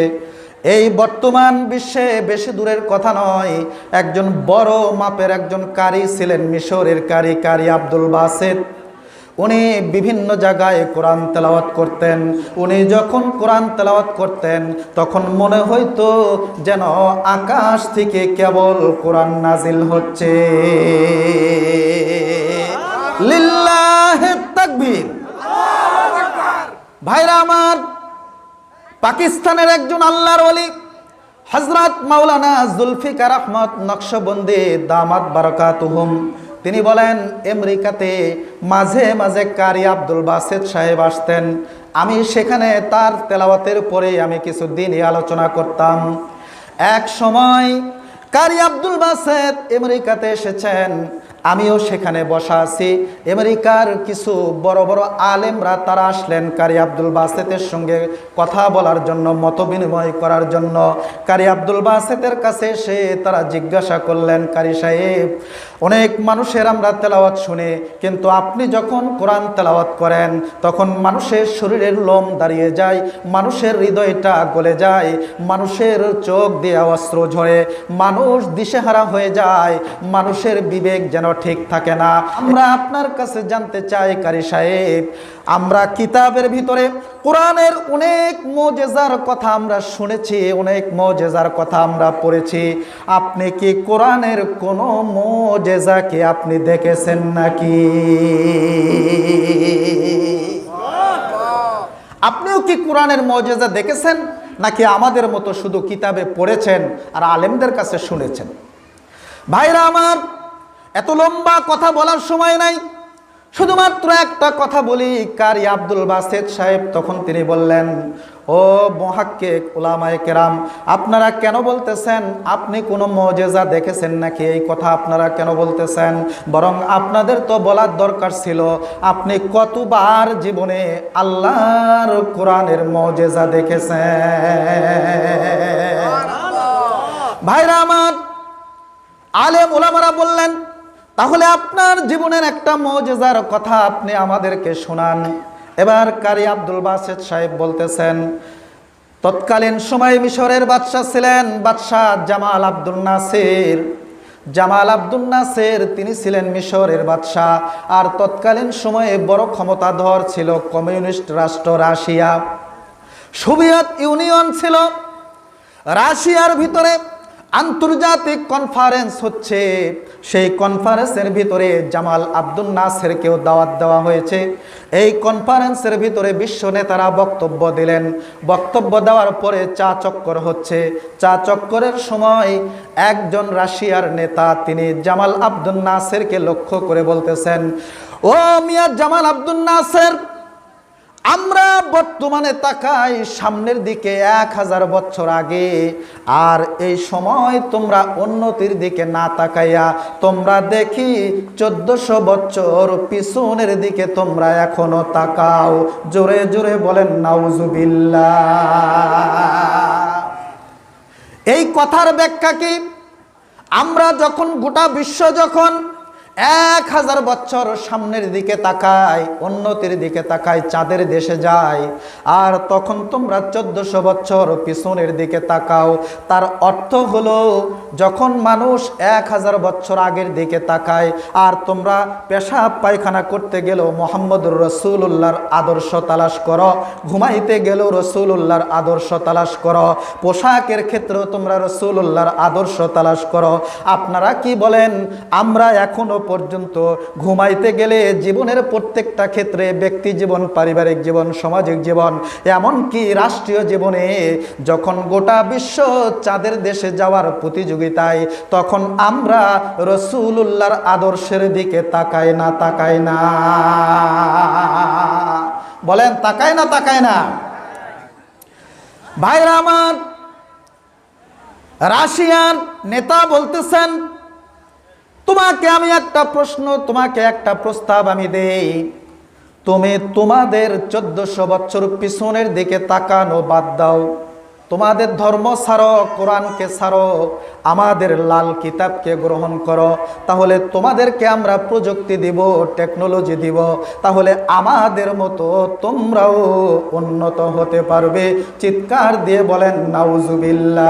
এই বর্তমান বিশ্বে বেশি দূরের কথা নয়, একজন বড় মাপের একজন কারি ছিলেন, মিশরের কারি আব্দুল বাসেত। উনি বিভিন্ন জায়গায় কোরআন তেলাওয়াত করতেন। উনি যখন কোরআন তেলাওয়াত করতেন তখন মনে হইতো যেন আকাশ থেকে কেবল কোরআন নাজিল হচ্ছে। লিল্লাহি তাকবীর। ভাইরা আমার, পাকিস্তানের একজন আল্লাহর ওলি হযরত মাওলানা জুলফিকার আহমদ নকশবন্দি দামাত বারাকাতুহুম, তিনি বলেন আমেরিকাতে মাঝে মাঝে কারি আব্দুল বাসেত সাহেব আসতেন। আমি সেখানে তার তেলাওয়াতের পরে আমি কিছু দিনই আলোচনা করতাম। এক সময় কারি আব্দুল বাসেত আমেরিকাতে এসেছেন, আমিও সেখানে বসা আছি। আমেরিকার কিছু বড় বড় আলেমরা তারা আসলেন কারি আব্দুল বাসেতের সঙ্গে কথা বলার জন্য, মত বিনিময় করার জন্য। কারি আব্দুল বাসেতের কাছে এসে তারা জিজ্ঞাসা করলেন, কারি সাহেব, অনেক মানুষের আমরা তেলাওয়াত শুনি, কিন্তু আপনি যখন কোরআন তেলাওয়াত করেন তখন মানুষের শরীরের লোম দাঁড়িয়ে যায়, মানুষের হৃদয়টা গলে যায়, মানুষের চোখ দিয়ে অশ্রু ঝরে, মানুষ দিশেহারা হয়ে যায়, মানুষের বিবেক যেন ঠিক থাকে না। আমরা আপনার কাছে জানতে চাই কারি সাহেব, আমরা কিতাবের ভিতরে কোরআনের অনেক মুজিজার কথা আমরা শুনেছি, অনেক মুজিজার কথা আমরা পড়েছি, আপনি কি কোরআনের কোনো মুজিজাকে আপনি দেখেছেন নাকি? আপনিও কি কোরআনের মুজিজা দেখেছেন নাকি আমাদের মতো শুধু কিতাবে পড়েছেন আর আলেমদের কাছে শুনেছেন? ভাইরা আমার, এত লম্বা কথা বলার সময় নাই, শুধুমাত্র একটা কথা বলি। কারি আব্দুল বাসেত সাহেব তখন তিনি বললেন, ও মুহাক্কিক উলামায়ে কেরাম, আপনারা কেন বলতেছেন আপনি কোনো মুজিজা দেখেছেন নাকি? এই কথা আপনারা কেন বলতেছেন? বরং আপনাদের তো বলার দরকার ছিল আপনি কতবার জীবনে আল্লাহর কোরআনের মুজিজা দেখেছেন। ভাইরা আমার, আলেম উলামারা বললেন, তাহলে আপনার জীবনের একটা মুজিজার কথা আপনি আমাদেরকে শোনান। এবার কারি আব্দুল বাসেত সাহেব বলতেছেন, তৎকালীন সময়ে মিশরের বাদশা ছিলেন বাদশাহ জামাল আব্দুল নাসির। জামাল আব্দুল নাসির তিনি ছিলেন মিশরের বাদশাহ, আর তৎকালীন সময়ে বড় ক্ষমতাধর ছিল কমিউনিস্ট রাষ্ট্র রাশিয়া। সোভিয়েত ইউনিয়ন ছিল। রাশিয়ার ভিতরে আন্তর্জাতিক কনফারেন্স হচ্ছে, সেই কনফারেন্সের ভিতরে জামাল আব্দুল নাসিরকেও দাওয়াত দেওয়া হয়েছে। এই কনফারেন্সের ভিতরে বিশ্ব নেতারা বক্তব্য দিলেন। বক্তব্য দেওয়ার পরে চা চক্কর হচ্ছে। চা চক্করের সময় একজন রাশিয়ার নেতা তিনি জামাল আব্দুল নাসিরকে লক্ষ্য করে বলতেছেন, ও মিয়া জামাল আব্দুল নাসির, আমরা বর্তমানে তাকাই সামনের দিকে 1000 বছর আগে, আর এই সময় তোমরা উন্নতির দিকে না তাকাইয়া তোমরা দেখি 1400 বছর পিছনের দিকে তোমরা এখনো তাকাও। জোরে জোরে বলেন নাউজুবিল্লাহ। এই কথার ব্যাখ্যা কি? আমরা যখন গোটা বিশ্ব যখন 1000 বছর সামনের দিকে তাকায়, উন্নতির দিকে তাকায়, চাঁদের দেশে যায়, আর তখন তোমরা 1400 বছর পিছনের দিকে তাকাও। তার অর্থ হলো যখন মানুষ 1000 বছর আগের দিকে তাকায়, আর তোমরা পেশাব পায়খানা করতে গেলেও মুহাম্মদুর রাসূলুল্লাহর আদর্শ তালাশ করো, ঘুমাইতে গেলেও রাসূলুল্লাহর আদর্শ তালাশ করো, পোশাকের ক্ষেত্রেও তোমরা রাসূলুল্লাহর আদর্শ তালাশ করো। আপনারা কি বলেন? আমরা এখনো পর্যন্ত ঘুমাইতে গেলে জীবনের প্রত্যেকটা ক্ষেত্রে, ব্যক্তি জীবন, পারিবারিক জীবন, সামাজিক জীবন, এমনকি রাষ্ট্রীয় জীবনে যখন গোটা বিশ্ব চাঁদের দেশে যাওয়ার প্রতিযোগিতায়, তখন আমরা রাসূলুল্লাহর আদর্শের দিকে তাকাই না? তাকাই না? বলেন তাকাই না? তাকাই না? ভাইরা আমার, রাশিয়ার নেতা বলতেছেন, তোমাকে আমি একটা প্রশ্ন, তোমাকে একটা প্রস্তাব আমি দেই, তুমি তোমাদের 1400 বছর পিছনের দিকে তাকানো বাদ দাও, তোমাদের ধর্ম ছাড়ো, কোরআনকে ছাড়ো, আমাদের লাল কিতাবকে গ্রহণ করো, তাহলে তোমাদেরকে আমরা প্রযুক্তি দিব, টেকনোলজি দিব, তাহলে আমাদের মতো তোমরাও উন্নত হতে পারবে। চিৎকার দিয়ে বলেন নাউজুবিল্লাহ।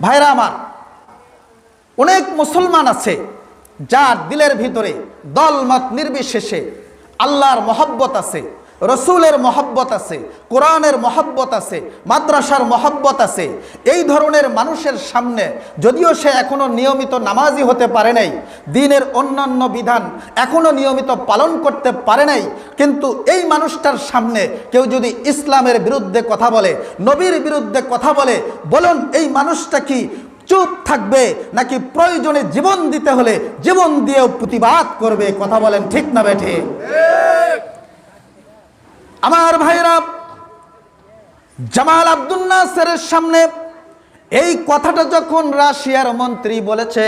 ভাইরা আমার, অনেক মুসলমান আছে যার দিলের ভিতরে দলমত নির্বিশেষে আল্লাহর মহব্বত আছে, রসুলের মহব্বত আছে, কোরআনের মহব্বত আছে, মাদ্রাসার মহব্বত আছে। এই ধরনের মানুষের সামনে যদিও সে এখনো নিয়মিত নামাজি হতে পারে নাই, দ্বীনের অন্যান্য বিধান এখনো নিয়মিত পালন করতে পারে নাই, কিন্তু এই মানুষটার সামনে কেউ যদি ইসলামের বিরুদ্ধে কথা বলে, নবীর বিরুদ্ধে কথা বলে, বলুন এই মানুষটা কি চুপ থাকবে নাকি প্রয়োজনে জীবন দিতে হলে জীবন দিয়েও প্রতিবাদ করবে? কথা বলেন ঠিক না বেঠিক? আমার ভাইরা, জামাল আব্দুল নাসিরের সামনে এই কথাটা যখন রাশিয়ার মন্ত্রী বলেছে,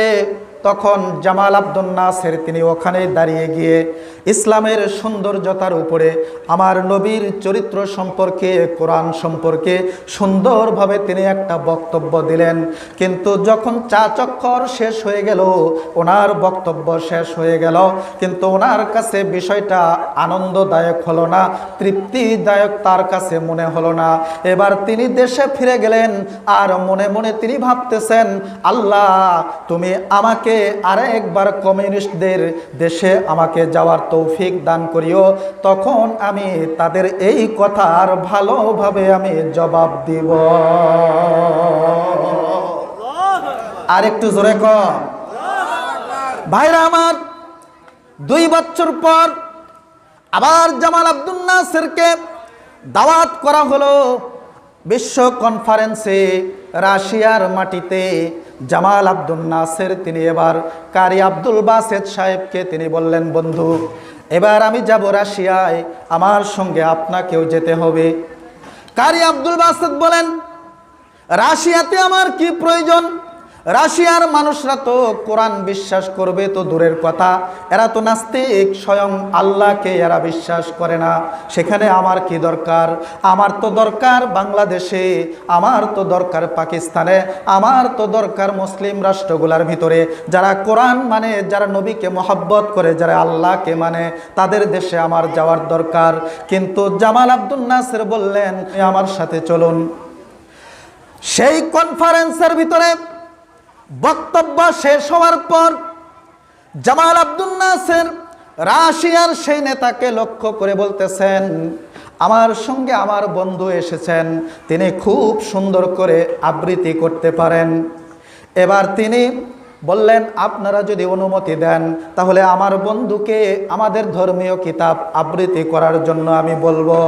তখন জামাল আব্দুল নাসির তিনি ওখানে দাঁড়িয়ে গিয়ে ইসলামের সৌন্দর্যতার উপরে, আমার নবীর চরিত্র সম্পর্কে, কোরআন সম্পর্কে সুন্দরভাবে তিনি একটা বক্তব্য দিলেন। কিন্তু যখন চা চক্কর শেষ হয়ে গেল, ওনার বক্তব্য শেষ হয়ে গেল, কিন্তু ওনার কাছে বিষয়টা আনন্দদায়ক হলো না, তৃপ্তিদায়ক তার কাছে মনে হলো না। এবার তিনি দেশে ফিরে গেলেন, আর মনে মনে তিনি ভাবতেছেন, আল্লাহ তুমি আমাকে আরেকবার কমিউনিস্টদের দেশে আমাকে যাওয়ার তৌফিক দান করিও, তখন আমি তাদের এই কথার ভালোভাবে আমি জবাব দিব। আর একটু জোরে কর। ভাইরা আমার, 2 বছর পর আবার জামাল আব্দুল নাসিরকে দাওয়াত করা হলো বিশ্ব কনফারেন্সে রাশিয়ার মাটিতে। জামাল আব্দুল নাসের তিনি এবার কারি আব্দুল বাসেত সাহেবকে তিনি বললেন, বন্ধু এবার আমি যাব রাশিয়ায়, আমার সঙ্গে আপনাকেও যেতে হবে। কারি আব্দুল বাসেত বলেন, রাশিয়াতে আমার কি প্রয়োজন? রাশিয়ার মানুষরা তো কোরআন বিশ্বাস করবে তো দূরের কথা, এরা তো নাস্তিক, স্বয়ং আল্লাহকে এরা বিশ্বাস করে না। সেখানে আমার কি দরকার? আমার তো দরকার বাংলাদেশে, আমার তো দরকার পাকিস্তানে, আমার তো দরকার মুসলিম রাষ্ট্রগুলোর ভিতরে যারা কোরআন মানে, যারা নবীকে মহব্বত করে, যারা আল্লাহকে মানে, তাদের দেশে আমার যাওয়ার দরকার। কিন্তু জামাল আব্দুল নাসের বললেন, আমার সাথে চলুন। সেই কনফারেন্সের ভিতরে বক্তব্য শেষ হওয়ার পর জামাল আব্দুল নাসের রাশিয়ার সেই নেতাকে লক্ষ্য করে বলতেছেন, আমার সঙ্গে আমার বন্ধু এসেছেন, তিনি খুব সুন্দর করে আবৃত্তি করতে পারেন। এবার তিনি বললেন, আপনারা যদি অনুমতি দেন তাহলে আমার বন্ধুকে আমাদের ধর্মীয় কিতাব আবৃত্তি করার জন্য আমি বলবো।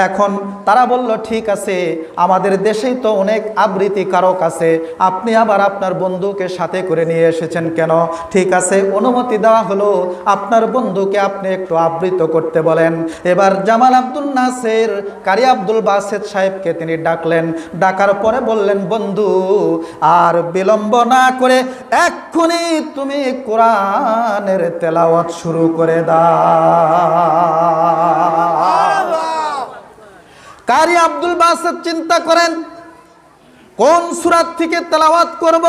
এখন তারা বলল, ঠিক আছে, আমাদের দেশেই তো অনেক আবৃত্তিকারক আছে, আপনি আবার আপনার বন্ধুকে সাথে করে নিয়ে এসেছেন কেন? ঠিক আছে, অনুমতি দেওয়া হলো, আপনার বন্ধুকে আপনি একটু আবৃত্তি করতে বলেন। এবার জামাল আব্দুল নাসের কারি আব্দুল বাসেত সাহেবকে তিনি ডাকলেন। ডাকার পরে বললেন, বন্ধু আর বিলম্ব না করে এক্ষুনি তুমি কোরআনের তেলাওয়াত শুরু করে দাও। কারি আব্দুল বাসেত চিন্তা করেন কোন সূরা থেকে তেলাওয়াত করব।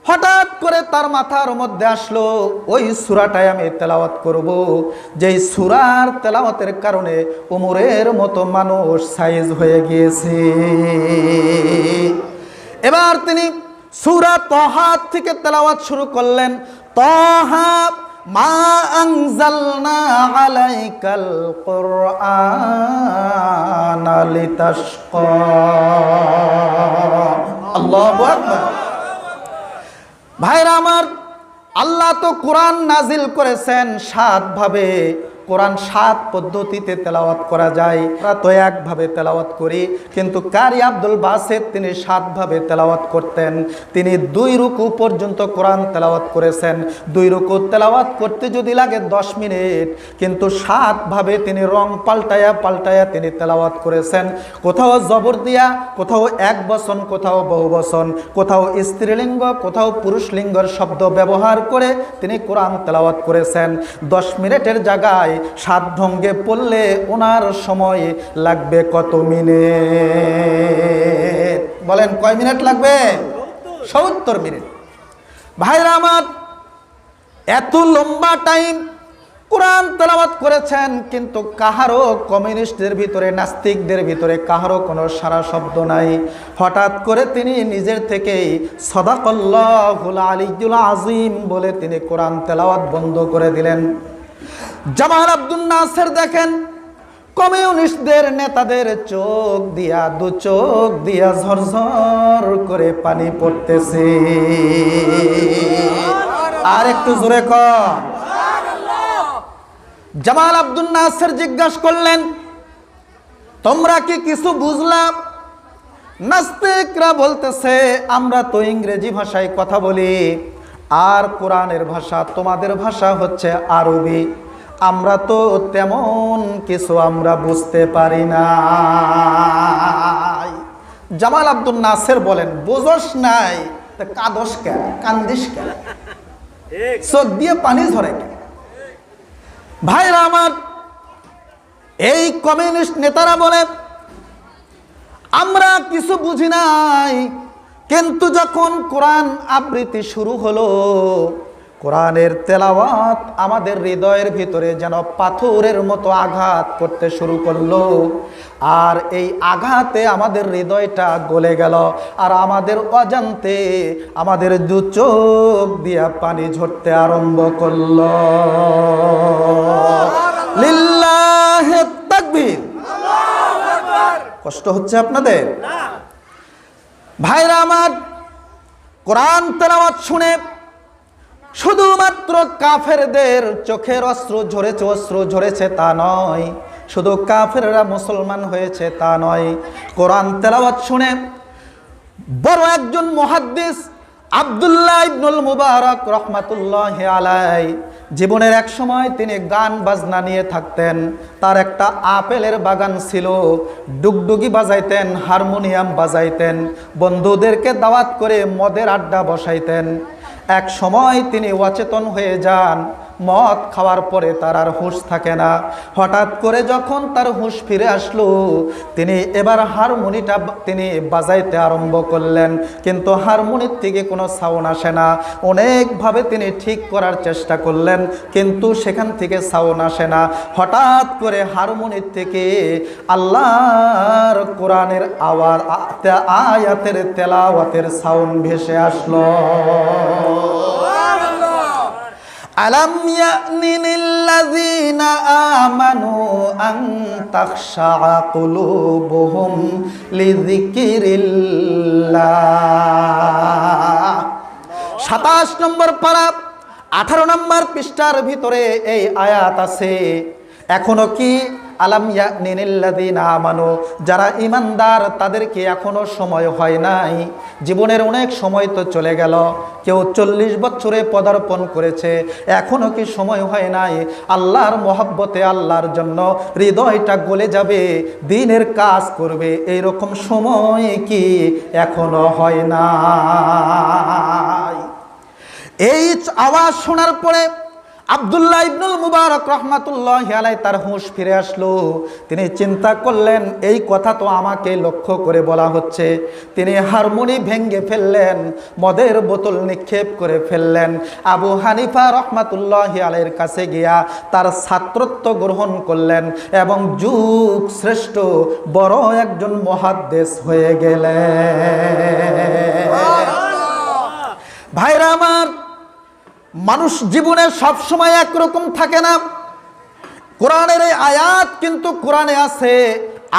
হঠাৎ করে তার মাথার মধ্যে আসলো, ওই সূরাটাই আমি তেলাওয়াত করব, যেই সূরার তেলাওয়াতের কারণে উমরের মতো মানুষ সাইজ হয়ে গিয়েছে। এবার তিনি সূরা তাহা থেকে তেলাওয়াত শুরু করলেন। তাহা মা আনজালনা আলাইকাল কুরআনা লিতাশকা। আল্লাহু আকবার। ভাইরা আমার, আল্লাহ তো কোরআন নাজিল করেছেন 7 ভাবে। কোরআন 7 পদ্ধতিতে তেলাওয়াত করা যায়, আমরা তো একভাবে তেলাওয়াত করি, কিন্তু কারি আব্দুল বাসেত তিনি 7 ভাবে তেলাওয়াত করতেন। তিনি 2 রুকু পর্যন্ত কোরআন তেলাওয়াত করেছেন। 2 রুকু তেলাওয়াত করতে যদি লাগে 10 মিনিট, কিন্তু 7 ভাবে তিনি রং পাল্টায়া পাল্টায়া তিনি তেলাওয়াত করেছেন। কোথাও জবর দিয়া, কোথাও এক বচন, কোথাও বহু বচন, কোথাও স্ত্রীলিঙ্গ, কোথাও পুরুষলিঙ্গের শব্দ ব্যবহার করে তিনি কোরআন তেলাওয়াত করেছেন। 10 মিনিটের জায়গায় 7 ঢঙ্গে পড়লে ওনার সময় লাগবে কত মিনিট? বলেন, কয় মিনিট লাগবে? 70 মিনিট। ভাইরা আমার, এত লম্বা টাইম কোরআন তেলাওয়াত করেছেন, কিন্তু কাহারও, কমিউনিস্টদের ভিতরে, নাস্তিকদের ভিতরে কাহারও কোনো সারা শব্দ নাই। হঠাৎ করে তিনি নিজের থেকেই সাদাকাল্লাহুল আলিয়্যুল আযীম বলে তিনি কোরআন তেলাওয়াত বন্ধ করে দিলেন। জামাল আব্দুল নাসের দেখেন কমিউনিস্টদের নেতাদের চোখ দিয়া, 2 চোখ দিয়া ঝরঝর করে পানি পড়তেছে। আর একটু জোরে কর। জামাল আব্দুল নাসের জিজ্ঞাসা করলেন, তোমরা কি কিছু বুঝলাম? নাস্তিকরা বলতেছে, আমরা তো ইংরেজি ভাষায় কথা বলি, আর কোরআনের ভাষা, তোমাদের ভাষা হচ্ছে আরবি, আমরা তো তেমন কিছু আমরা বুঝতে পারি না। জামাল আব্দুল নাসের বলেন, বুঝোস নাই তা কাঁদস কেন, কান্দিস কেন, চোখ দিয়ে পানি ঝরে কেন? ভাইরা আমার, এই কমিউনিস্ট নেতারা বলে আমরা কিছু বুঝি নাই, কিন্তু যখন কোরআন আবৃত্তি শুরু হলো, কোরআনের তেলাওয়াত আমাদের হৃদয়ের ভিতরে যেন পাথরের মতো আঘাত করতে শুরু করলো। আর এই আঘাতে আমাদের হৃদয়টা গলে গেল, আর আমাদের অজান্তে আমাদের 2 চোখ দিয়া পানি ঝরতে আরম্ভ করলো। লিল্লাহি তাকবীর। কষ্ট হচ্ছে আপনাদের? ভাইরা আমার, কোরআন তেলাওয়াত শুনে শুধুমাত্র কাফেরদের চোখের অশ্রু ঝরেছে তা নয়, শুধু কাফেররা মুসলমান হয়েছে তা নয়, কোরআন তেলাওয়াত শুনে বড় একজন মুহাদ্দিস আব্দুল্লাহ ইবনুল মুবারক রাহমাতুল্লাহি আলাইহি জীবনের এক সময় তিনি গান বাজনা নিয়ে থাকতেন। তার একটা আপেলের বাগান ছিল, ডুগডুগি বাজাইতেন, হারমোনিয়াম বাজাইতেন, বন্ধুদেরকে দাওয়াত করে মদের আড্ডা বসাইতেন। এক সময় তিনি অচেতন হয়ে যান। মদ খাওয়ার পরে তার আর হুঁশ থাকে না। হঠাৎ করে যখন তার হুঁশ ফিরে আসলো, তিনি এবার হারমোনিটা তিনি বাজাইতে আরম্ভ করলেন, কিন্তু হারমোনির থেকে কোনো সাউন্ড আসে না। অনেকভাবে তিনি ঠিক করার চেষ্টা করলেন, কিন্তু সেখান থেকে সাউন্ড আসে না। হঠাৎ করে হারমোনির থেকে আল্লাহর কোরআনের আয়াতের তেলাওয়াতের সাউন্ড ভেসে আসলো। আলাম ইয়ানি লিল্লাযীনা আমানু আন তাখশা কুলুবুহুম লিযিকরিল্লাহ। 27 নম্বর পারা 18 নম্বর পৃষ্ঠার ভিতরে এই আয়াত আছে। এখনো কি আলাম ইয়ানি লিল্লাযীনা আমানু, যারা ঈমানদার তাদেরকে এখনো সময় হয় নাই? জীবনের অনেক সময় তো চলে গেল, কেউ 40 বছরে পদার্পণ করেছে, এখনো কি সময় হয় নাই? আল্লাহর মহব্বতে আল্লাহর জন্য হৃদয়টা গলে যাবে, দ্বীনের কাজ করবে, এইরকম সময় কি এখনো হয় নাই? এই আওয়াজ শোনার পরে আব্দুল্লাহ ইবনুল মুবারক রাহমাতুল্লাহি আলাইহি তার হুঁশ ফিরে আসলো। তিনি চিন্তা করলেন, এই কথা তো আমাকে লক্ষ্য করে বলা হচ্ছে। তিনি হারমোনি ভেঙে ফেললেন, মদের বোতল নিক্ষেপ করে ফেললেন। আবু হানিফা রাহমাতুল্লাহি আলাইহির কাছে গিয়া তার ছাত্রত্ব গ্রহণ করলেন এবং যুগ শ্রেষ্ঠ বড় একজন মুহাদ্দিস হয়ে গেলেন। ভাইরা আমার, মানুষ জীবনে সব সময় একরকম থাকে না। কোরআনের এই আয়াত কিন্তু কোরআনে আছে,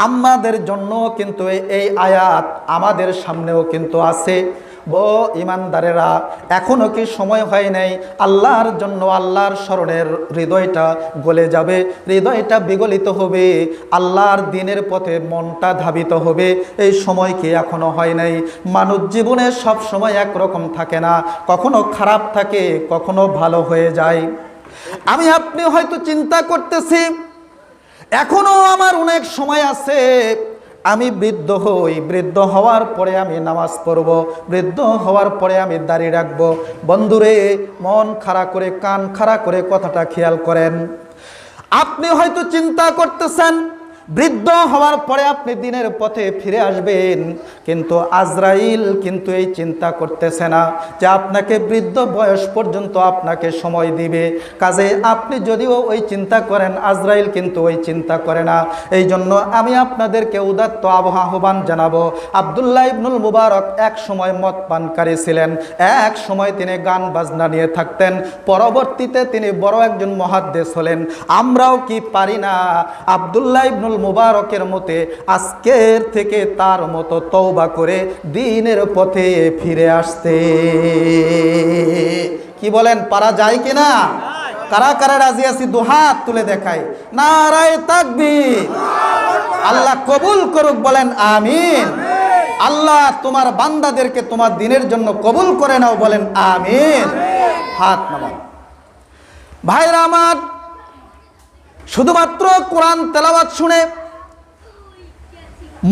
আমাদের জন্য কিন্তু এই আয়াত আমাদের সামনেও কিন্তু আছে। ইমানদারেরা, এখনো কি সময় হয় নাই? আল্লাহর জন্য আল্লাহর স্মরণের হৃদয়টা গলে যাবে, হৃদয়টা বিগলিত হবে, আল্লাহর দ্বীনের পথে মনটা ধাবিত হবে। এই সময় কি এখনো হয় নাই? মানুষ জীবনে সব সময় একরকম থাকে না, কখনো খারাপ থাকে, কখনো ভালো হয়ে যায়। আমি আপনি হয়তো চিন্তা করতেছি, এখনো আমার অনেক সময় আছে, আমি বৃদ্ধ হই, বৃদ্ধ হওয়ার পরে আমি নামাজ পড়ব, বৃদ্ধ হওয়ার পরে আমি দাড়ি রাখবো। বন্ধুরে, মন খাড়া করে, কান খাড়া করে কথাটা খেয়াল করেন। আপনি হয়তো চিন্তা করতেছেন বৃদ্ধ হওয়ার পরে আপনি দ্বীনের পথে ফিরে আসবেন, কিন্তু আজরাইল কিন্তু এই চিন্তা করতেছে না যে আপনাকে বৃদ্ধ বয়স পর্যন্ত আপনাকে সময় দিবে। কাজে আপনি যদিও ওই চিন্তা করেন, আজরাইল কিন্তু ওই চিন্তা করে না। এই জন্য আমি আপনাদেরকে উদাত্ত আহ্বান জানাবো। আব্দুল্লাহ ইবনুল মুবারক এক সময় মদ পানকারী ছিলেন, এক সময় তিনি গান বাজনা নিয়ে থাকতেন, পরবর্তীতে তিনি বড় একজন মুহাদ্দিস হলেন। আমরাও কি পারি না আব্দুল্লাহ ইবনুল মুবারকের মতে আজকের থেকে তার মতো তওবা করে দ্বীনের পথে ফিরে আসতে? কি বলেন, পারা যায় কিনা? কারা কারা রাজি আছি দুহাত তুলে দেখাই। নারায়ে তাকবীর। আল্লাহ কবুল করুক, বলেন আমিন। আল্লাহ তোমার বান্দাদেরকে তোমার দ্বীনের জন্য কবুল করে নাও, বলেন আমিন। হাত নামান। ভাইরা আমার, শুধুমাত্র কোরআন তেলাওয়াত শুনে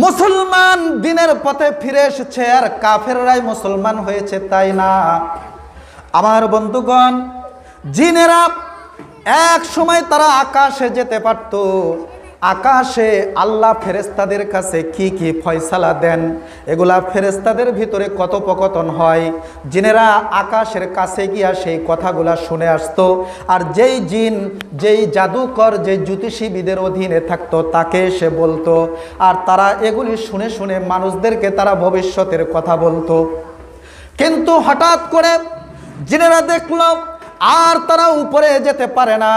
মুসলমান দ্বীনের পথে ফিরে এসেছে আর কাফেররাই মুসলমান হয়েছে তাই না। আমার বন্ধুগণ, জিনেরা এক সময় তারা আকাশে যেতে পারত। আকাশে আল্লাহ ফেরেশতাদের কাছে কি কি ফয়সালা দেন, এগুলা ফেরেশতাদের ভিতরে কথোপকথন হয়। জিনেরা আকাশের কাছে গিয়া সেই কথাগুলা শুনে আসতো, আর যেই জিন, যেই জাদুকর, যেই জ্যোতিষীবিদের অধীনে থাকতো তাকে সে বলতো, আর তারা এগুলি শুনে শুনে মানুষদেরকে তারা ভবিষ্যতের কথা বলতো। কিন্তু হঠাৎ করে জিনেরা দেখলো আর তারা উপরে যেতে পারে না,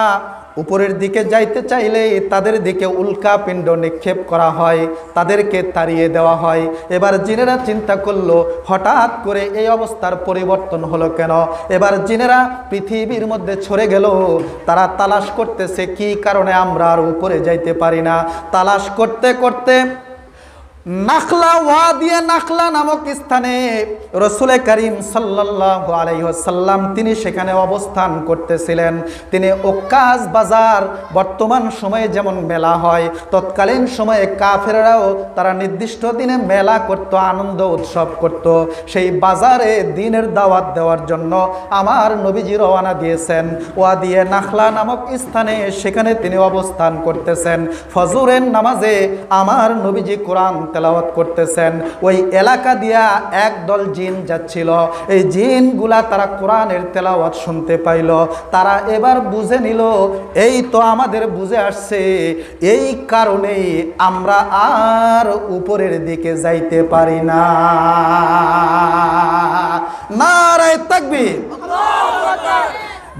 উপরের দিকে যাইতে চাইলে তাদের দিকে উল্কাপিণ্ড নিক্ষেপ করা হয়, তাদেরকে তাড়িয়ে দেওয়া হয়। এবার জিনেরা চিন্তা করলো হঠাৎ করে এই অবস্থার পরিবর্তন হলো কেন। এবার জিনেরা পৃথিবীর মধ্যে ছড়ে গেল, তারা তালাশ করতেছে কি কারণে আমরা আর উপরে যাইতে পারি না। তালাশ করতে করতে নাখলা ওয়াদিয়া নাখলা নামক স্থানে রাসূল করিম সাল্লাল্লাহু আলাইহি ওয়াসাল্লাম তিনি সেখানে অবস্থান করতেছিলেন। তিনি ওকাজ বাজার, বর্তমান সময়ে যেমন মেলা হয়, তৎকালীন সময়ে কাফেররাও তারা নির্দিষ্ট দিনে মেলা করত, আনন্দ উৎসব করত। সেই বাজারে দ্বীনের দাওয়াত দেওয়ার জন্য আমার নবীজি রওনা দিয়েছেন। ওয়াদিয়া নাখলা নামক স্থানে সেখানে তিনি অবস্থান করতেছেন। ফজরের নামাজে আমার নবীজি কোরআন তেলাওয়াত করতেছেন। ওই এলাকা দিয়া একদল জিন যাচ্ছিল। এই জিনগুলা তারা কোরআনের তেলাওয়াত শুনতে পাইল। তারা এবার বুঝে নিল এই তো আমাদের বুঝে আসছে, এই কারণেই আমরা আর উপরের দিকে যাইতে পারি না। নারায়ে তাকবীর।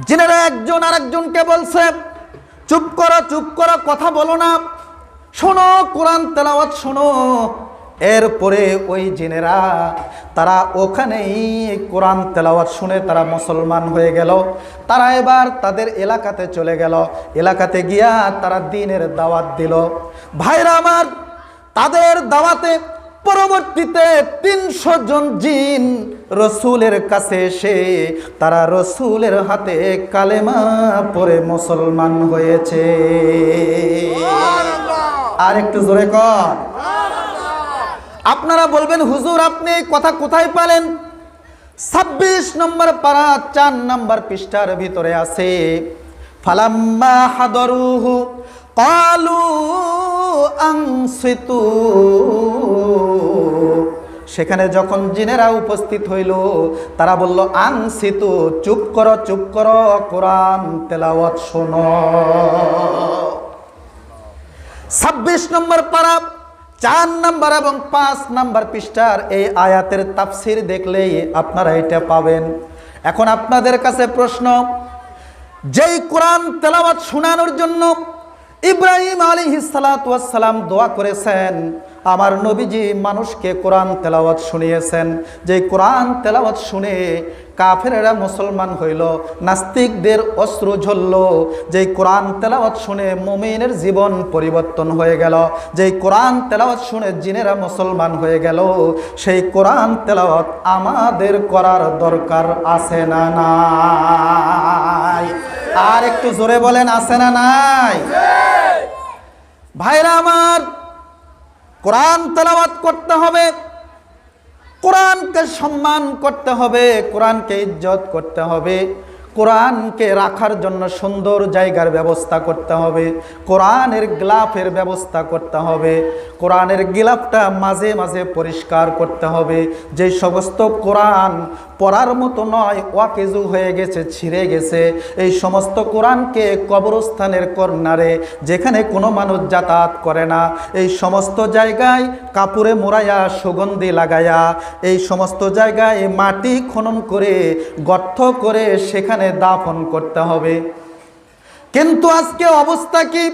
জিনেরা একজন আরেকজনকে বলছে চুপ করো, চুপ করো, কথা বলো না, শোনো কোরআন তেলাওয়াত শোনো। এরপরে ওই জিনেরা তারা ওখানেই কোরআন তেলাওয়াত শুনে তারা মুসলমান হয়ে গেল। তারা এবার তাদের এলাকাতে চলে গেল। এলাকাতে গিয়া তারা দ্বীনের দাওয়াত দিল। ভাইরা আমার, তাদের দাওয়াতে পরবর্তীতে ৩০০ জন জিন রসুলের কাছে এসে তারা রসুলের হাতে কালেমা পড়ে মুসলমান হয়েছে। আর একটু জোরে কর। আপনারা বলবেন হুজুর আপনি কথা কোথায় পেলেন? ২৬ নম্বর পারা ৪ নম্বর পৃষ্ঠার ভিতরে আছে ফালাম্মা হাদরুহু ক্বালু আনসিতু। সেখানে যখন জিনেরা উপস্থিত হইল তারা বলল আনসিতু, চুপ করো, চুপ করো, কোরআন তেলাওয়াত শোনো। ২৬ নম্বর পারা ৪ নম্বর এবং ৫ নম্বর পৃষ্ঠার এই আয়াতের তাফসির দেখলেই আপনারা এটা পাবেন। এখন আপনাদের কাছে প্রশ্ন, যেই কোরআন তেলাওয়াত শোনানোর জন্য ইব্রাহিম আলাইহিস সালাতু ওয়াস সালাম দোয়া করেছেন, আমার নবীজি মানুষকে কোরআন তেলাওয়াত শুনিয়েছেন, যে কোরআন তেলাওয়াত শুনে কাফেরেরা মুসলমান হইল, নাস্তিকদের অশ্রু ঝরল। যেই কোরআন তেলাওয়াত শুনে মুমিনের জীবন পরিবর্তন হয়ে গেল, যেই কোরআন তেলাওয়াত শুনে জিনেরা মুসলমান হয়ে গেল, সেই কোরআন তেলাওয়াত আমাদের করার দরকার আছে না নাই? আর একটু জোরে বলেন, আছে না নাই? ভাইরা আমার, কোরআন তেলাওয়াত করতে হবে, কোরআনকে সম্মান করতে হবে, কোরআনকে ইজ্জত করতে হবে, কোরআনকে রাখার জন্য সুন্দর জায়গার ব্যবস্থা করতে হবে, কোরআনের গ্লাফের ব্যবস্থা করতে হবে, কোরআনের গিলাফটা মাঝে মাঝে পরিষ্কার করতে হবে। যে সমস্ত কোরআন পড়ার মতো নয়, ওয়াকিজু হয়ে গেছে, ছিঁড়ে গেছে, এই সমস্ত কোরআনকে কবরস্থানের কর্নারে, যেখানে কোনো মানুষ যাতায়াত করে না, এই সমস্ত জায়গায় কাপড়ে মোড়াইয়া সুগন্ধি লাগাইয়া, এই সমস্ত জায়গায় মাটি খনন করে গর্ত করে সেখানে দাফন করতে হবে। কিন্তু আজকে অবস্থা কি?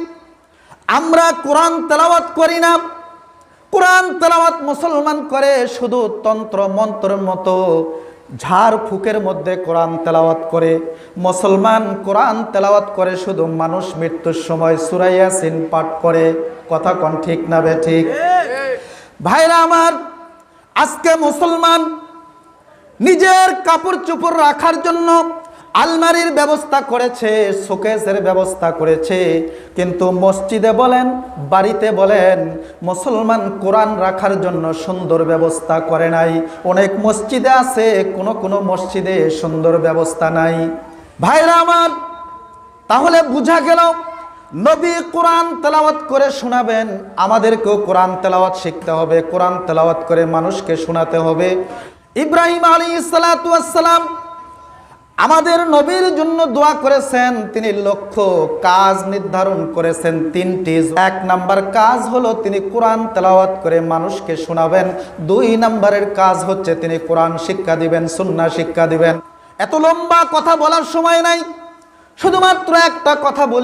আমরা কোরআন তেলাওয়াত করি না। কোরআন তেলাওয়াত মুসলমান করে শুধু তন্ত্র মন্ত্রের মতো ঝাড় ফুকের মধ্যে কোরআন তেলাওয়াত করে। মুসলমান কোরআন তেলাওয়াত করে শুধু মানুষ মৃত্যুর সময় সূরা ইয়াসিন পাঠ করে। কথা কোন ঠিক না বে ঠিক? ভাইরা আমার, আজকে মুসলমান নিজের কাপড় চোপড় রাখার জন্য আলমারির ব্যবস্থা করেছে, শোকেসের ব্যবস্থা করেছে, কিন্তু মসজিদে বলেন বাড়িতে বলেন মুসলমান কোরআন রাখার জন্য সুন্দর ব্যবস্থা করে নাই। অনেক মসজিদে আছে, কোনো মসজিদে সুন্দর ব্যবস্থা নাই। ভাইরা আমার, তাহলে বুঝা গেল নবী কোরআন তেলাওয়াত করে শোনাবেন, আমাদেরকেও কোরআন তেলাওয়াত শিখতে হবে, কোরআন তেলাওয়াত করে মানুষকে শোনাতে হবে। ইব্রাহিম আলাইহিস সালাতু ওয়াস সালাম আমাদের নবীর জন্য দোয়া করেছেন, তিনি লক্ষ্য কাজ নির্ধারণ করেছেন ৩টি। ১ নাম্বার কাজ হলো তিনি কোরআন তেলাওয়াত করে মানুষকে শোনাবেন। ২ নাম্বারের কাজ হচ্ছে তিনি কোরআন শিক্ষা দিবেন, সুন্নাহ শিক্ষা দিবেন। এত লম্বা কথা বলার সময় নাই, শুধুমাত্র একটা কথা বলি।